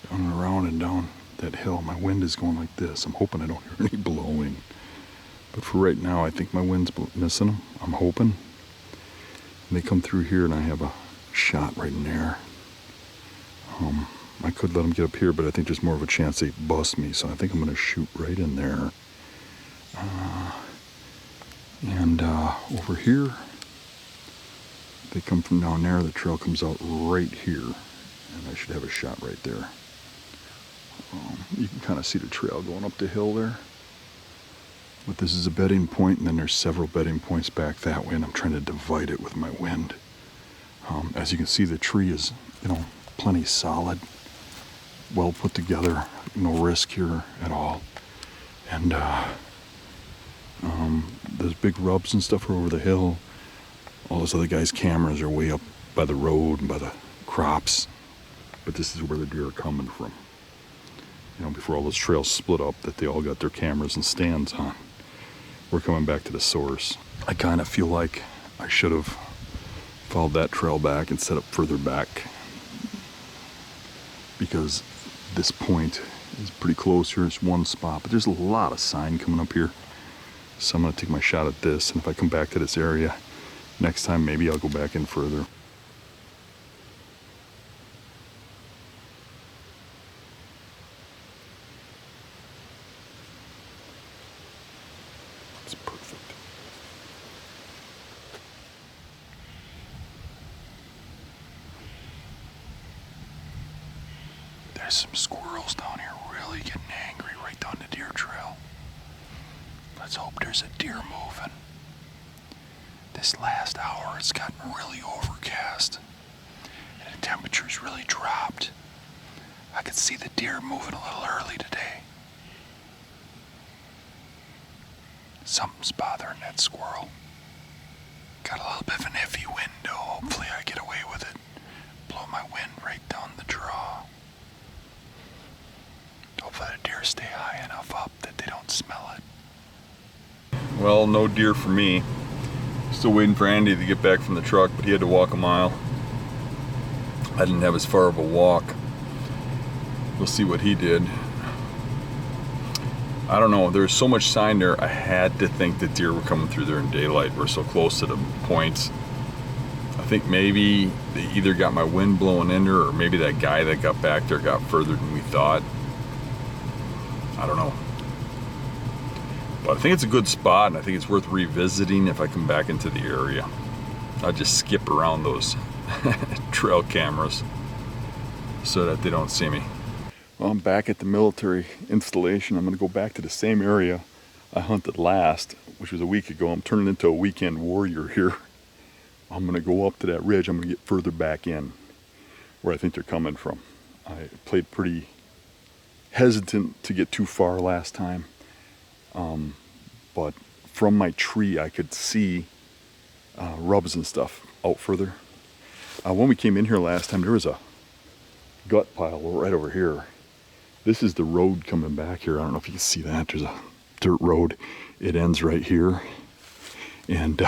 Down and around and down that hill. My wind is going like this. I'm hoping I don't hear any blowing. But for right now, I think my wind's missing them. I'm hoping. And they come through here and I have a shot right in there. I could let them get up here, but I think there's more of a chance they bust me. So I think I'm going to shoot right in there. And over here, they come from down there. The trail comes out right here. And I should have a shot right there. You can kind of see the trail going up the hill there. But this is a bedding point, and then there's several bedding points back that way, and I'm trying to divide it with my wind. As you can see, the tree is, plenty solid, well put together, no risk here at all. And those big rubs and stuff are over the hill. All those other guys' cameras are way up by the road and by the crops. But this is where the deer are coming from. Before all those trails split up, that they all got their cameras and stands on. We're coming back to the source. I kind of feel like I should have followed that trail back and set up further back, because this point is pretty close here. It's one spot, but there's a lot of sign coming up here. So I'm going to take my shot at this, and if I come back to this area next time, maybe I'll go back in further. It's perfect. There's some squirrels down here really getting angry right down the deer trail. Let's hope there's a deer moving. This last hour it's gotten really overcast and the temperature's really dropped. I could see the deer moving a little early today. Something's bothering that squirrel. Got a little bit of an iffy window. Hopefully I get away with it. Blow my wind right down the draw. Hopefully the deer stay high enough up that they don't smell it. Well, no deer for me. Still waiting for Andy to get back from the truck, but he had to walk a mile. I didn't have as far of a walk. We'll see what he did. I don't know, there's so much sign there, I had to think that deer were coming through there in daylight. We're so close to the points. I think maybe they either got my wind blowing in there, or maybe that guy that got back there got further than we thought. I don't know. But I think it's a good spot, and I think it's worth revisiting if I come back into the area. I'll just skip around those trail cameras so that they don't see me. Well, I'm back at the military installation. I'm going to go back to the same area I hunted last, which was a week ago. I'm turning into a weekend warrior here. I'm going to go up to that ridge. I'm going to get further back in where I think they're coming from. I played pretty hesitant to get too far last time. But from my tree, I could see rubs and stuff out further. When we came in here last time, there was a gut pile right over here. This is the road coming back here. I don't know if you can see that. There's a dirt road. It ends right here. And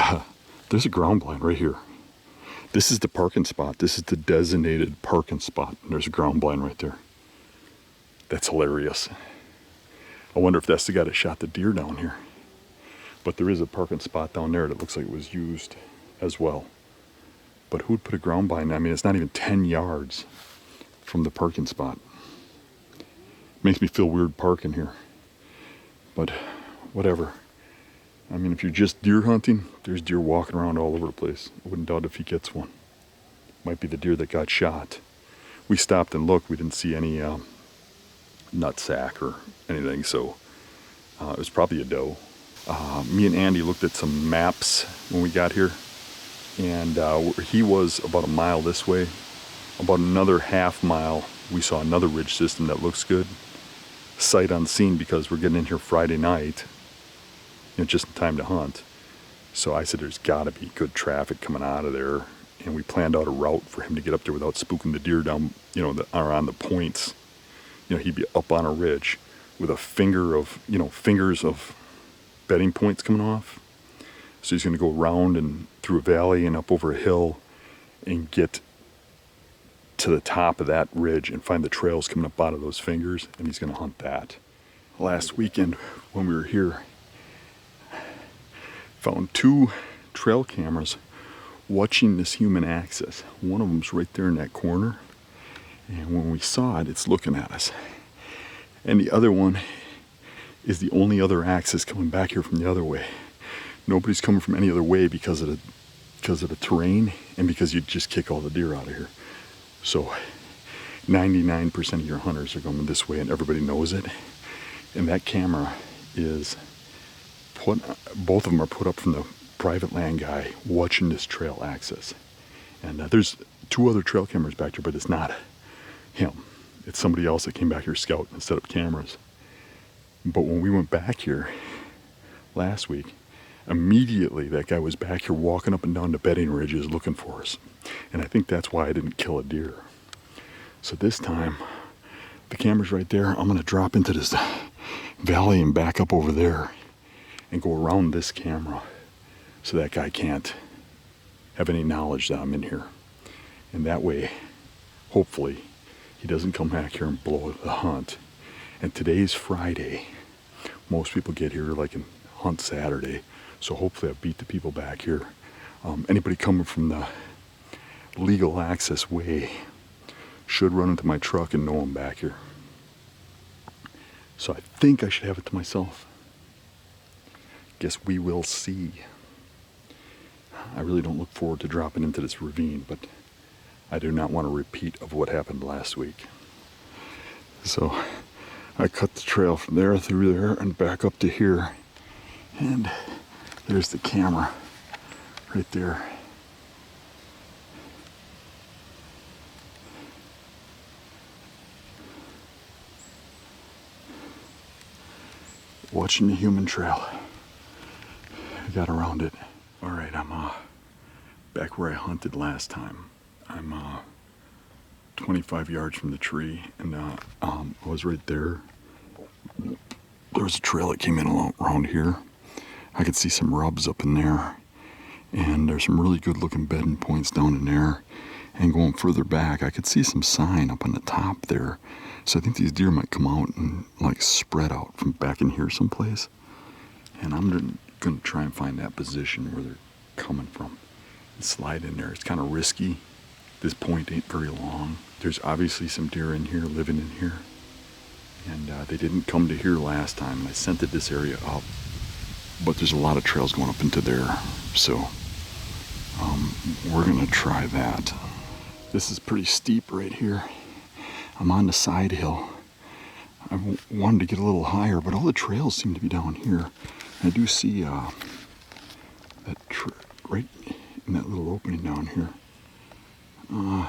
there's a ground blind right here. This is the parking spot. This is the designated parking spot. And there's a ground blind right there. That's hilarious. I wonder if that's the guy that shot the deer down here. But there is a parking spot down there that looks like it was used as well. But who would put a ground blind? I mean, it's not even 10 yards from the parking spot. Makes me feel weird parking here. But whatever. I mean, if you're just deer hunting, there's deer walking around all over the place. I wouldn't doubt if he gets one. Might be the deer that got shot. We stopped and looked. We didn't see any nutsack or anything, so it was probably a doe. Me and Andy looked at some maps when we got here, and he was about a mile this way about another half mile, we saw another ridge system that looks good. Sight unseen, because we're getting in here Friday night, just in time to hunt. So I said there's got to be good traffic coming out of there, and we planned out a route for him to get up there without spooking the deer down, or on the points. He'd be up on a ridge with a fingers of bedding points coming off. So he's going to go around and through a valley and up over a hill and get to the top of that ridge and find the trails coming up out of those fingers, and he's going to hunt that. Last weekend when we were here, found 2 trail cameras watching this human axis. One of them's right there in that corner, and when we saw it, it's looking at us. And the other one is the only other axis coming back here from the other way. Nobody's coming from any other way because of the terrain, and because you just kick all the deer out of here. So 99% of your hunters are going this way, and everybody knows it. And that camera is both of them are put up from the private land guy watching this trail access. And there's 2 other trail cameras back there, but it's not him. It's somebody else that came back here scouting and set up cameras. But when we went back here last week, immediately that guy was back here walking up and down the bedding ridges looking for us. And I think that's why I didn't kill a deer. So this time, the camera's right there. I'm going to drop into this valley and back up over there and go around this camera so that guy can't have any knowledge that I'm in here. And that way, hopefully, he doesn't come back here and blow the hunt. And today's Friday. Most people get here like in hunt Saturday. So hopefully I beat the people back here. Anybody coming from the legal access way should run into my truck and know I'm back here. So I think I should have it to myself. Guess we will see. I really don't look forward to dropping into this ravine, but I do not want a repeat of what happened last week. So I cut the trail from there through there and back up to here. And there's the camera right there. Watching the human trail. I got around it. All right, I'm back where I hunted last time. I'm 25 yards from the tree, and I was right there. There was a trail that came in around here. I could see some rubs up in there, and there's some really good looking bedding points down in there. And going further back, I could see some sign up on the top there. So I think these deer might come out and like spread out from back in here someplace. And I'm gonna try and find that position where they're coming from and slide in there. It's kind of risky. This point ain't very long. There's obviously some deer in here, living in here. And they didn't come to here last time, and I scented this area up. But there's a lot of trails going up into there. So we're gonna try that. This is pretty steep right here. I'm on the side hill. I wanted to get a little higher, but all the trails seem to be down here. I do see that right in that little opening down here. I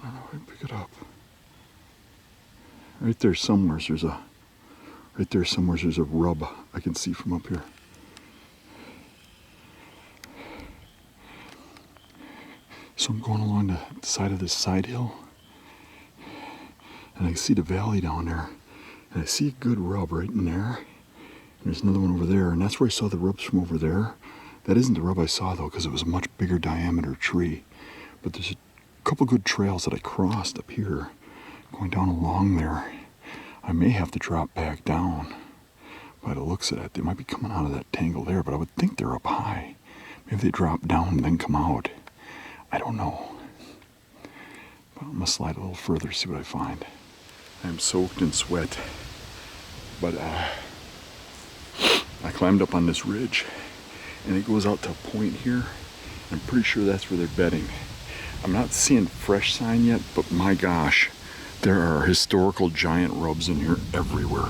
don't know if I can pick it up. Right there somewhere there's a rub I can see from up here. So I'm going along the side of this side hill, and I can see the valley down there, and I see a good rub right in there, and there's another one over there, and that's where I saw the rubs from over there. That isn't the rub I saw though, because it was a much bigger diameter tree. But there's a couple good trails that I crossed up here, going down along there. I may have to drop back down. By the looks of it, they might be coming out of that tangle there, but I would think they're up high. Maybe they drop down and then come out. I don't know. But I'm gonna slide a little further, see what I find. I'm soaked in sweat, but I climbed up on this ridge, and it goes out to a point here. I'm pretty sure that's where they're bedding. I'm not seeing fresh sign yet, but my gosh, there are historical giant rubs in here everywhere,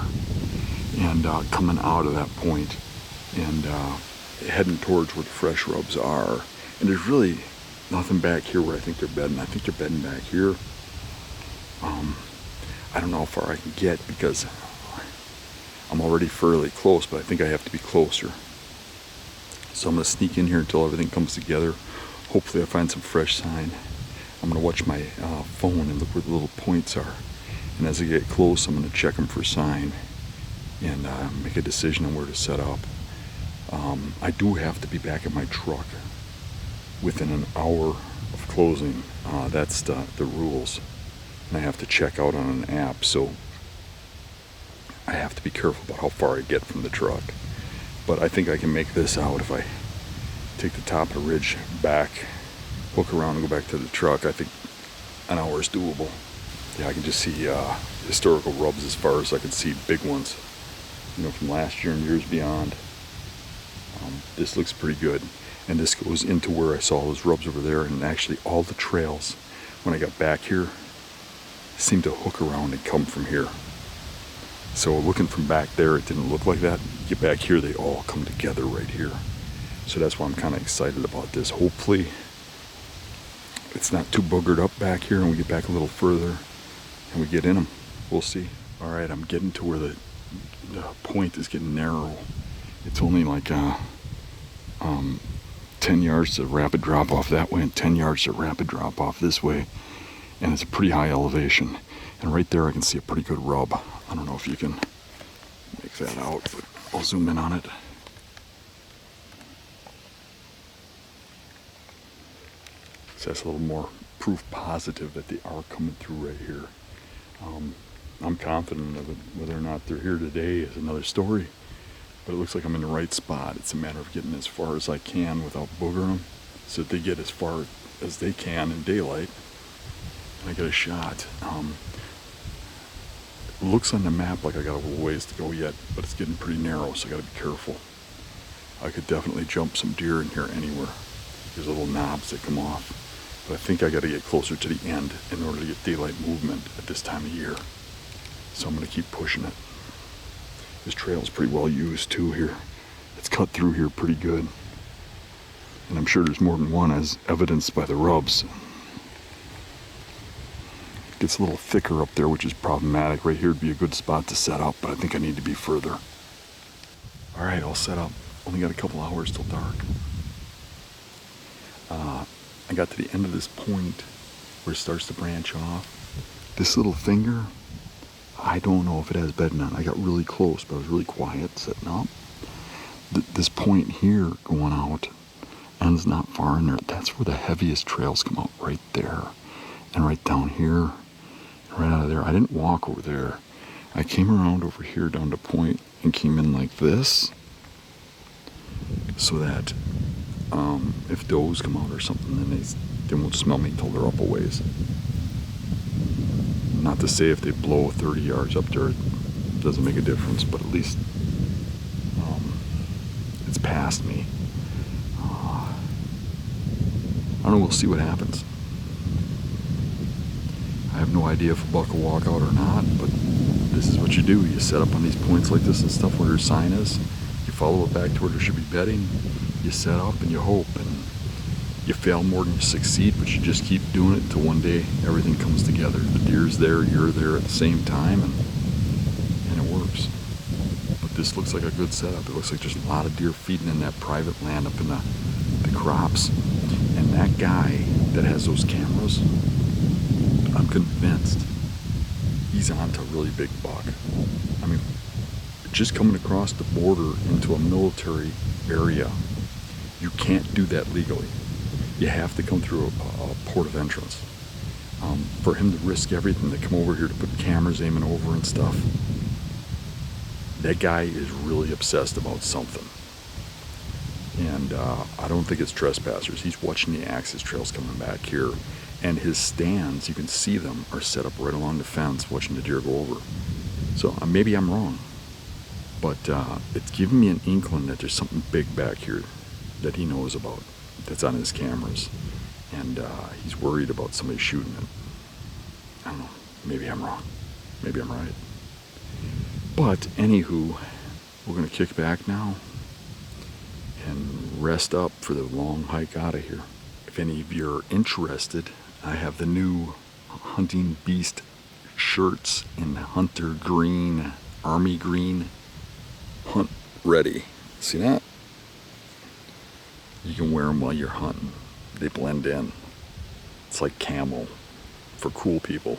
and coming out of that point and heading towards where the fresh rubs are. And there's really Nothing back here where I think they're bedding. I think they're bedding back here. I don't know how far I can get because I'm already fairly close, but I think I have to be closer. So I'm going to sneak in here until everything comes together. Hopefully I find some fresh sign. I'm going to watch my phone and look where the little points are. And as I get close, I'm going to check them for sign and make a decision on where to set up. I do have to be back at my truck within an hour of closing. That's the rules. And I have to check out on an app, so I have to be careful about how far I get from the truck. But I think I can make this out if I take the top of the ridge back, hook around and go back to the truck. I think an hour is doable. Yeah, I can just see historical rubs as far as I can see big ones, you know, from last year and years beyond. This looks pretty good. And this goes into where I saw those rubs over there, and actually all the trails, when I got back here, seemed to hook around and come from here. So looking from back there, it didn't look like that. You get back here, they all come together right here. So that's why I'm kind of excited about this. Hopefully it's not too boogered up back here and we get back a little further and we get in them. We'll see. All right, I'm getting to where the point is getting narrow. It's only like 10 yards to rapid drop off that way and 10 yards to rapid drop off this way. And it's a pretty high elevation. And right there I can see a pretty good rub. I don't know if you can make that out, but I'll zoom in on it. So that's a little more proof positive that they are coming through right here. I'm confident of it. Whether or not they're here today is another story. But it looks like I'm in the right spot. It's a matter of getting as far as I can without boogering them, so that they get as far as they can in daylight. And I get a shot. It looks on the map like I got a little ways to go yet, but it's getting pretty narrow, so I gotta be careful. I could definitely jump some deer in here anywhere. There's little knobs that come off. But I think I gotta get closer to the end in order to get daylight movement at this time of year. So I'm gonna keep pushing it. This trail is pretty well used too here. It's cut through here pretty good. And I'm sure there's more than one, as evidenced by the rubs. It gets a little thicker up there, which is problematic. Right here would be a good spot to set up, but I think I need to be further. All right, all set up. Only got a couple hours till dark. I got to the end of this point where it starts to branch off. This little finger, I don't know if it has bedding on. I got really close, but I was really quiet setting up. This point here going out ends not far in there. That's where the heaviest trails come out, right there. And right down here, and right out of there. I didn't walk over there. I came around over here down to point and came in like this, so that if does come out or something, then they won't smell me until they're up a ways. Not to say if they blow 30 yards up there, it doesn't make a difference, but at least it's past me. I don't know, we'll see what happens. I have no idea if a buck will walk out or not, but this is what you do. You set up on these points like this and stuff where your sign is. You follow it back to where there should be bedding. You set up and you hope, and you fail more than you succeed, but you just keep doing it until one day everything comes together. The deer's there, you're there at the same time, and it works. But this looks like a good setup. It looks like there's a lot of deer feeding in that private land up in the crops. And that guy that has those cameras, I'm convinced he's onto a really big buck. I mean, just coming across the border into a military area, you can't do that legally. You have to come through a port of entrance. For him to risk everything to come over here to put cameras aiming over and stuff, that guy is really obsessed about something. And I don't think it's trespassers. He's watching the access trails coming back here. And his stands, you can see them, are set up right along the fence watching the deer go over. So maybe I'm wrong. But it's giving me an inkling that there's something big back here that he knows about, that's on his cameras. And he's worried about somebody shooting it. I don't know. Maybe I'm wrong. Maybe I'm right. But anywho, we're going to kick back now and rest up for the long hike out of here. if any of you are interested, I have the new Hunting Beast shirts in hunter green, army green, hunt ready. See that? You can wear them while you're hunting. They blend in. It's like camo for cool people.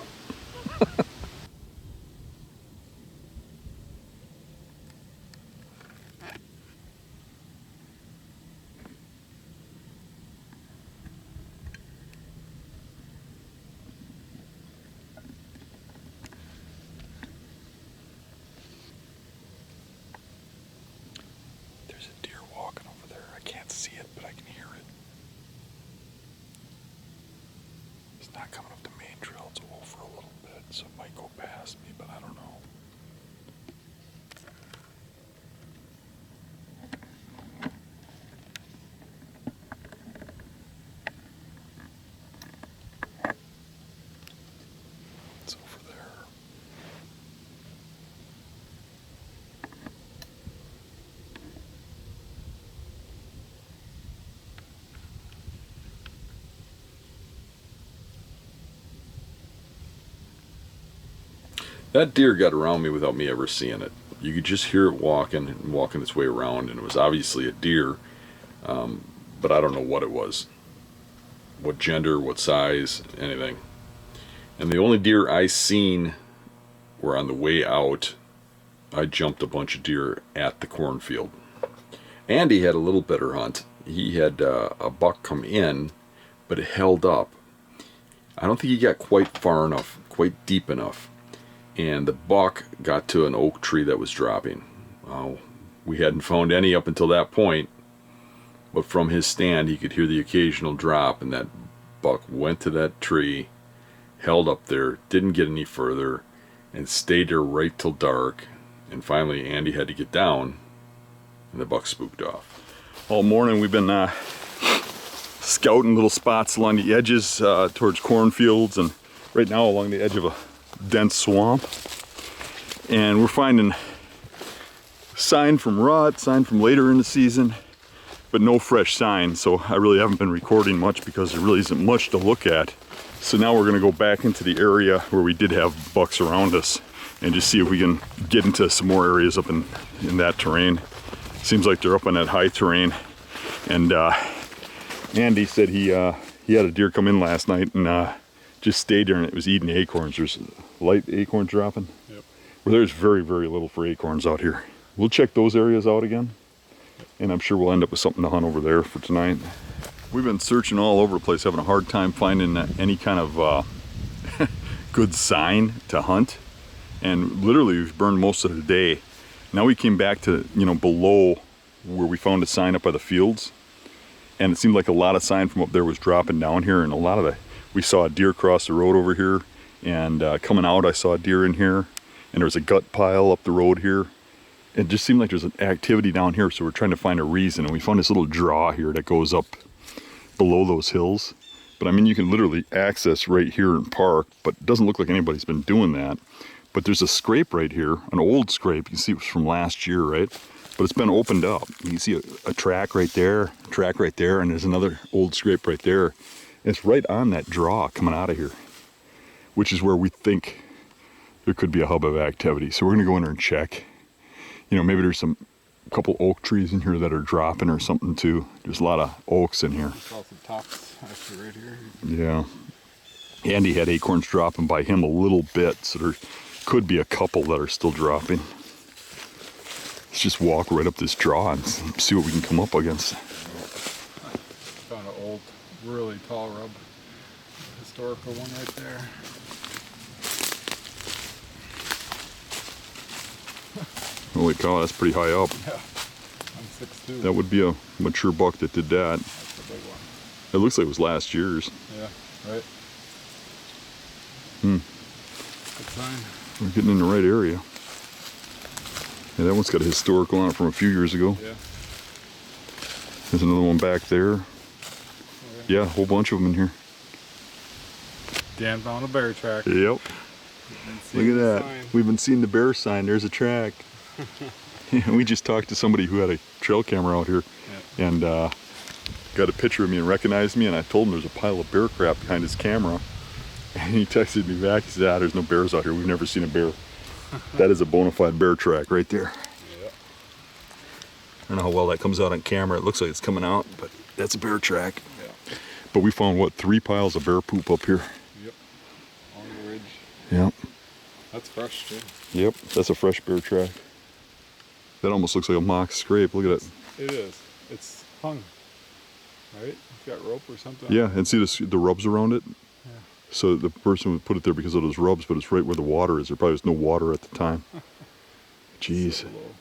There's a deer walking over there. I can't see it, but I can hear it. It's not coming up the main trail. It's over a little bit, so it might go past me, but I don't know. It's over there. That deer got around me without me ever seeing it. You could just hear it walking and walking its way around, and it was obviously a deer, but I don't know what it was. What gender, what size, anything. And the only deer I seen were on the way out. I jumped a bunch of deer at the cornfield. Andy had a little better hunt. He had a buck come in, but it held up. I don't think he got quite far enough, quite deep enough. And the buck got to an oak tree that was dropping. We hadn't found any up until that point, but from his stand he could hear the occasional drop, and that buck went to that tree, held up there, didn't get any further, and stayed there right till dark. And finally Andy had to get down, and the buck spooked off. All morning we've been scouting little spots along the edges towards cornfields, and right now along the edge of a dense swamp, and we're finding sign from rut, sign from later in the season, but no fresh sign. So I really haven't been recording much because there really isn't much to look at. So now we're going to go back into the area where we did have bucks around us and just see if we can get into some more areas up in that terrain. Seems like they're up on that high terrain, and Andy said he had a deer come in last night and just stayed there, and it was eating acorns. There's light acorns dropping. Yep. Well, there's very, very little for acorns out here. We'll check those areas out again, and I'm sure we'll end up with something to hunt over there for tonight. We've been searching all over the place, having a hard time finding any kind of good sign to hunt, and literally we've burned most of the day. Now we came back to, below where we found a sign up by the fields, and it seemed like a lot of sign from up there was dropping down here, and a lot of we saw a deer cross the road over here, and coming out I saw a deer in here, and there was a gut pile up the road here. It just seemed like there's an activity down here, so we're trying to find a reason, and we found this little draw here that goes up below those hills. But I mean, you can literally access right here and park, but it doesn't look like anybody's been doing that. But there's a scrape right here, an old scrape. You can see it was from last year, right? But it's been opened up. You can see a track right there, and there's another old scrape right there. It's right on that draw coming out of here, which is where we think there could be a hub of activity. So we're gonna go in there and check. Maybe there's a couple oak trees in here that are dropping or something too. There's a lot of oaks in here. Saw some tops actually right here. Yeah. Andy had acorns dropping by him a little bit, so there could be a couple that are still dropping. Let's just walk right up this draw and see what we can come up against. Found an old, really tall rub. Historical one right there. Holy cow, that's pretty high up. Yeah, I'm 6'2". That would be a mature buck that did that. That's a big one. It looks like it was last year's. Yeah, right. Hmm. Good sign. We're getting in the right area. Yeah, that one's got a historical on it from a few years ago. Yeah. There's another one back there. Okay. Yeah, a whole bunch of them in here. Dan found a bear track. Yep. Look at that. Sign. We've been seeing the bear sign. There's a track. We just talked to somebody who had a trail camera out here, and got a picture of me and recognized me, and I told him there's a pile of bear crap behind his camera. And he texted me back. He said, "Ah, there's no bears out here. We've never seen a bear." That is a bona fide bear track right there. Yeah. I don't know how well that comes out on camera. It looks like it's coming out, but that's a bear track. Yeah. But we found, what, 3 piles of bear poop up here. Yep. On the ridge. Yep. That's fresh too. Yep, that's a fresh bear track. That almost looks like a mock scrape. Look at it. It is. It's hung. Right? It's got rope or something. Yeah, and see the rubs around it? Yeah. So the person would put it there because of those rubs, but it's right where the water is. There probably was no water at the time. Jeez. So low.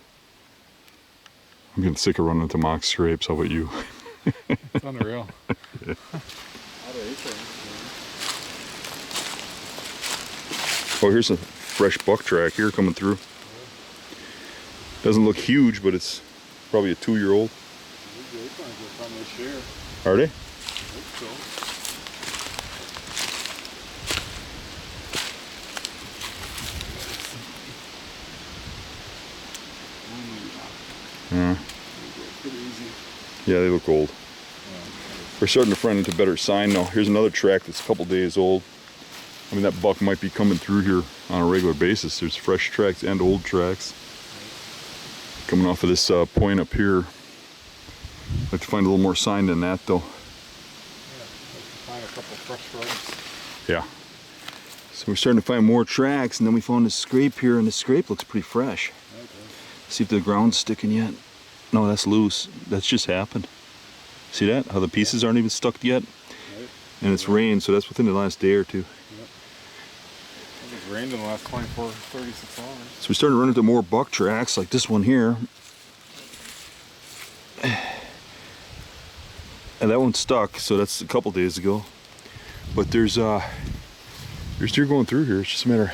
I'm getting sick of running into mock scrapes. How about you? It's unreal. Oh, here's a fresh buck track here coming through. Doesn't look huge, but it's probably a 2-year-old. Are they? Yeah, they look old. We're starting to run into better sign now. Here's another track that's a couple days old. I mean, that buck might be coming through here on a regular basis. There's fresh tracks and old tracks. Coming off of this point up here. I'd like to find a little more sign than that, though. Yeah, find a couple fresh rubs. Yeah. So we're starting to find more tracks, and then we found this scrape here, and the scrape looks pretty fresh. Okay. See if the ground's sticking yet. No, that's loose. That's just happened. See that? How the pieces aren't even stuck yet? Right. And it's rained, so that's within the last day or two. Yep. It's rained in the last 24, 36 hours. So we're starting to run into more buck tracks, like this one here. And that one's stuck, so that's a couple days ago. But there's deer going through here. It's just a matter of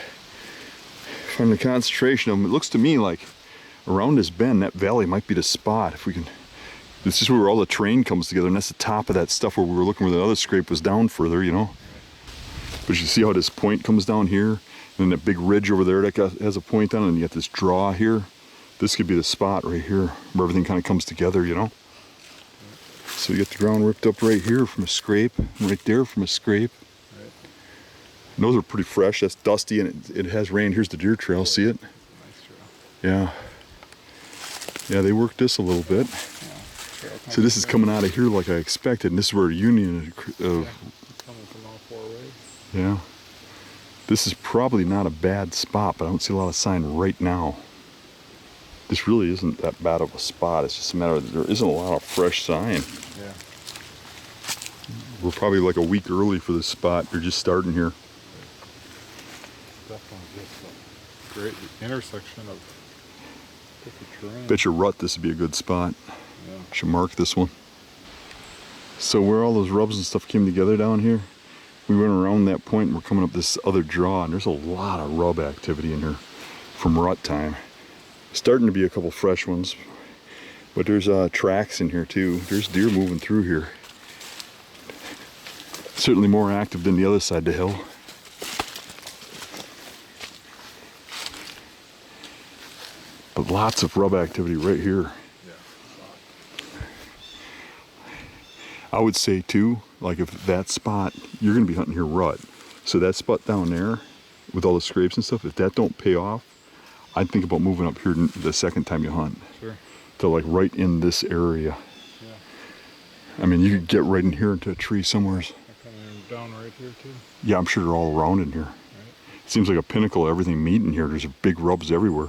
finding the concentration of them. It looks to me like around this bend, that valley might be the spot. If we can, this is where all the terrain comes together, and that's the top of that stuff where we were looking where the other scrape was down further, you know. But you see how this point comes down here, and then that big ridge over there that has a point on it, and you got this draw here. This could be the spot right here where everything kind of comes together, you know. So you get the ground ripped up right here from a scrape, and right there from a scrape. Right. And those are pretty fresh. That's dusty, and it has rain. Here's the deer trail. See it? Nice trail. Yeah. Yeah, they worked this a little bit. Yeah. So this is coming out of here like I expected, and this is where a union of, Coming from all 4 ways. yeah. This is probably not a bad spot, but I don't see a lot of sign right now. This really isn't that bad of a spot. It's just a matter of there isn't a lot of fresh sign. Yeah. We're probably like a week early for this spot. You're just starting here. Definitely just a great intersection of different terrain. Bet your rut this would be a good spot. Yeah. Should mark this one. So where all those rubs and stuff came together down here, we went around that point and we're coming up this other draw, and there's a lot of rub activity in here from rut time. Starting to be a couple fresh ones, but there's tracks in here too. There's deer moving through here. Certainly more active than the other side of the hill. But lots of rub activity right here. Yeah. I would say too, like if that spot, you're gonna be hunting here rut. So that spot down there with all the scrapes and stuff, if that don't pay off, I'd think about moving up here the second time you hunt. Sure. To like right in this area. Yeah. I mean, you could get right in here into a tree somewhere. They're coming down right here too. Yeah, I'm sure they're all around in here. Right. It seems like a pinnacle of everything meeting here. There's big rubs everywhere.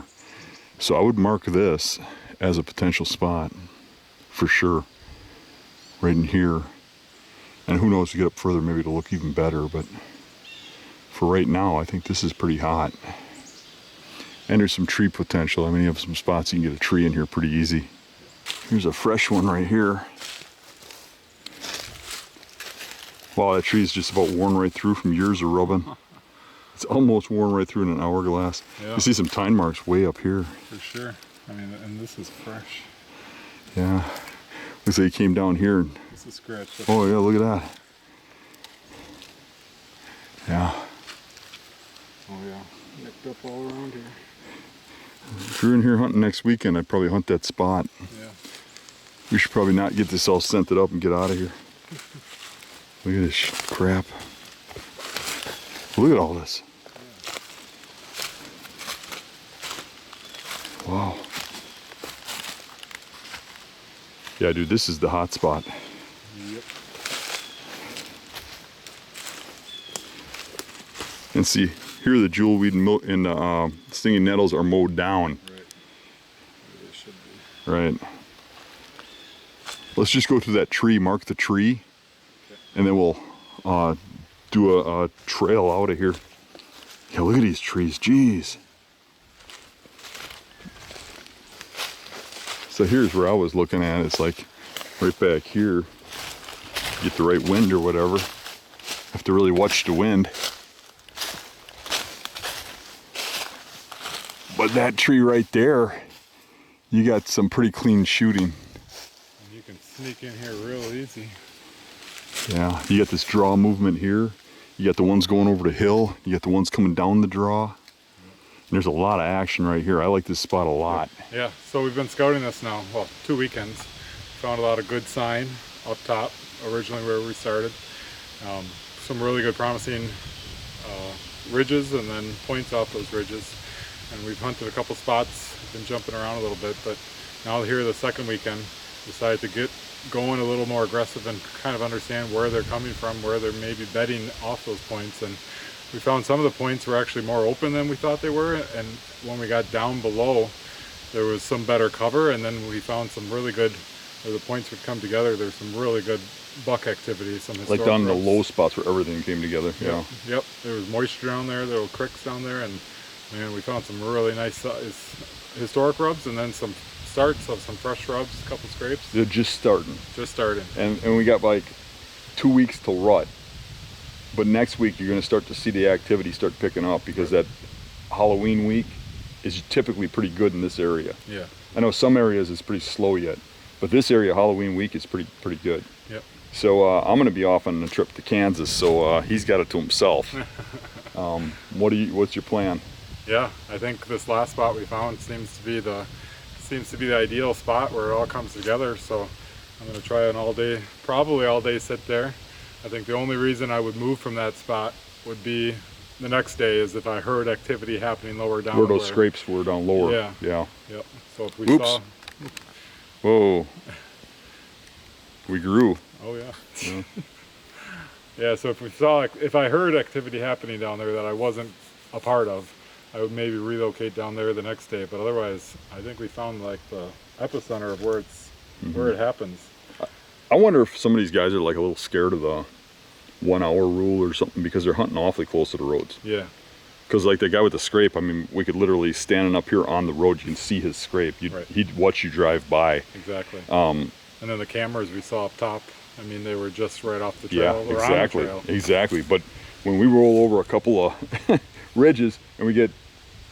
So I would mark this as a potential spot for sure. Right in here. And who knows, to get up further, maybe it'll look even better. But for right now, I think this is pretty hot. And there's some tree potential. I mean, you have some spots you can get a tree in here pretty easy. Here's a fresh one right here. Wow, that tree is just about worn right through from years of rubbing. It's almost worn right through in an hourglass. Yeah. You see some tine marks way up here. For sure. I mean, and this is fresh. Yeah. Looks like he came down here. And, This is scratched up. oh yeah, look at that. Yeah. Oh yeah. Nicked up all around here. If you're in here hunting next weekend, I'd probably hunt that spot. Yeah. We should probably not get this all scented up and get out of here. Look at this crap. Look at all this. Wow. Yeah, dude, this is the hot spot. Yep. And see, here the jewelweed and stinging nettles are mowed down. Right. They should be. Right. Let's just go through that tree, mark the tree, okay, and then we'll do a trail out of here. Yeah, look at these trees, jeez. So here's where I was looking at. It's like right back here. Get the right wind or whatever. Have to really watch the wind. But that tree right there, you got some pretty clean shooting. You can sneak in here real easy. Yeah, you got this draw movement here. You got the ones going over the hill. You got the ones coming down the draw. And there's a lot of action right here. I like this spot a lot. Yeah, so we've been scouting this now, well, 2 weekends. Found a lot of good sign up top, originally where we started. Some really good promising ridges and then points off those ridges. And we've hunted a couple spots, been jumping around a little bit, but now here the second weekend, decided to get going a little more aggressive and kind of understand where they're coming from, where they're maybe bedding off those points. And we found some of the points were actually more open than we thought they were, and when we got down below there was some better cover, and then we found some really good, where the points would come together, there's some really good buck activity, some historic like down in the rubs. low spots where everything came together. Yep. Yep, there was moisture down there, little cricks down there, and man, we found some really nice historic rubs, and then some starts of some fresh rubs, a couple scrapes. They're just starting. Just starting. And we got like 2 weeks till rut. But next week you're going to start to see the activity start picking up, because that Halloween week is typically pretty good in this area. Yeah. I know some areas it's pretty slow yet, but this area Halloween week is pretty good. Yep. So I'm going to be off on a trip to Kansas, so he's got it to himself. What's your plan? Yeah, I think this last spot we found seems to be the ideal spot where it all comes together. So I'm going to try an probably all day sit there. I think the only reason I would move from that spot would be the next day, is if I heard activity happening lower down. Where those scrapes were down lower. Yeah. Yeah. Yep. So if we Oops. saw. Whoa. We grew. Oh yeah. Yeah. Yeah. So if I heard activity happening down there that I wasn't a part of, I would maybe relocate down there the next day. But otherwise, I think we found like the epicenter of where where it happens. I wonder if some of these guys are like a little scared of the 1 hour rule or something, because they're hunting awfully close to the roads. Yeah. Because like the guy with the scrape, I mean, we could literally standing up here on the road, you can see his scrape. Right. He'd watch you drive by. Exactly. And then the cameras we saw up top, I mean, they were just right off the trail. Yeah, or exactly. on the trail. Exactly. But when we roll over a couple of ridges and we get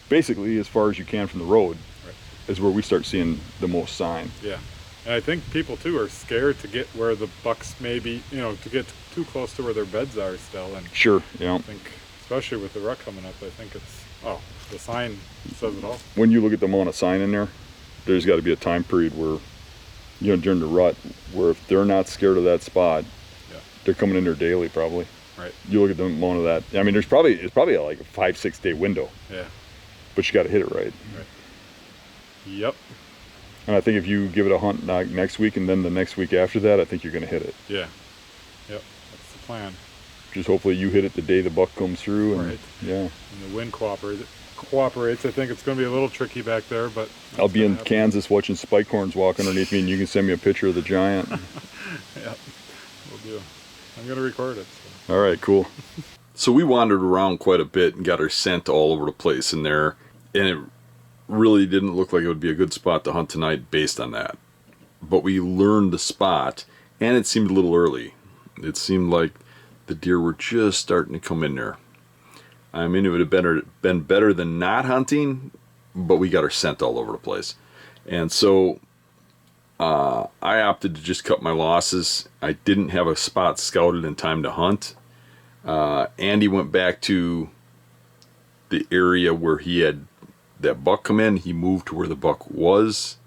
basically as far as you can from the road, right, is where we start seeing the most sign. Yeah. And I think people too are scared to get where the bucks maybe, to get too close to where their beds are still. And Sure, yeah. I think, especially with the rut coming up, I think the sign says it all. When you look at the amount of sign in there, there's got to be a time period where, during the rut, where if they're not scared of that spot, Yeah. they're coming in there daily probably. Right. You look at the amount of that. I mean, it's probably like a 5-6 day window. Yeah. But you got to hit it right. Right. Yep. And I think if you give it a hunt next week and then the next week after that, I think you're going to hit it. Yeah. Yep. That's the plan. Just hopefully you hit it the day the buck comes through. And, Right. Yeah. And the wind cooperates. I think it's going to be a little tricky back there, but I'll be in Kansas watching spike horns walk underneath me, and you can send me a picture of the giant. Yeah, we'll do. I'm going to record it. So. All right, cool. So we wandered around quite a bit and got our scent all over the place in there, and it really didn't look like it would be a good spot to hunt tonight based on that. But we learned the spot, and it seemed a little early. It seemed like the deer were just starting to come in there. I mean, it would have been better than not hunting, but we got our scent all over the place. And so I opted to just cut my losses. I didn't have a spot scouted in time to hunt. Andy went back to the area where he had that buck come in. He moved to where the buck was,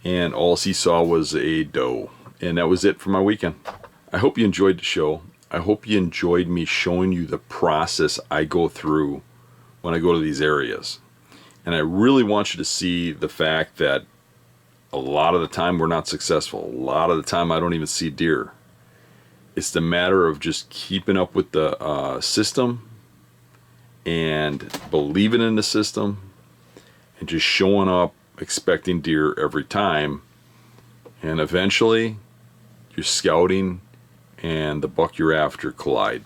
and all he saw was a doe. And that was it for my weekend. I hope you enjoyed the show. I hope you enjoyed me showing you the process I go through when I go to these areas. And I really want you to see the fact that a lot of the time we're not successful. A lot of the time I don't even see deer. It's the matter of just keeping up with the system and believing in the system and just showing up expecting deer every time. And eventually your scouting and the buck you're after collide.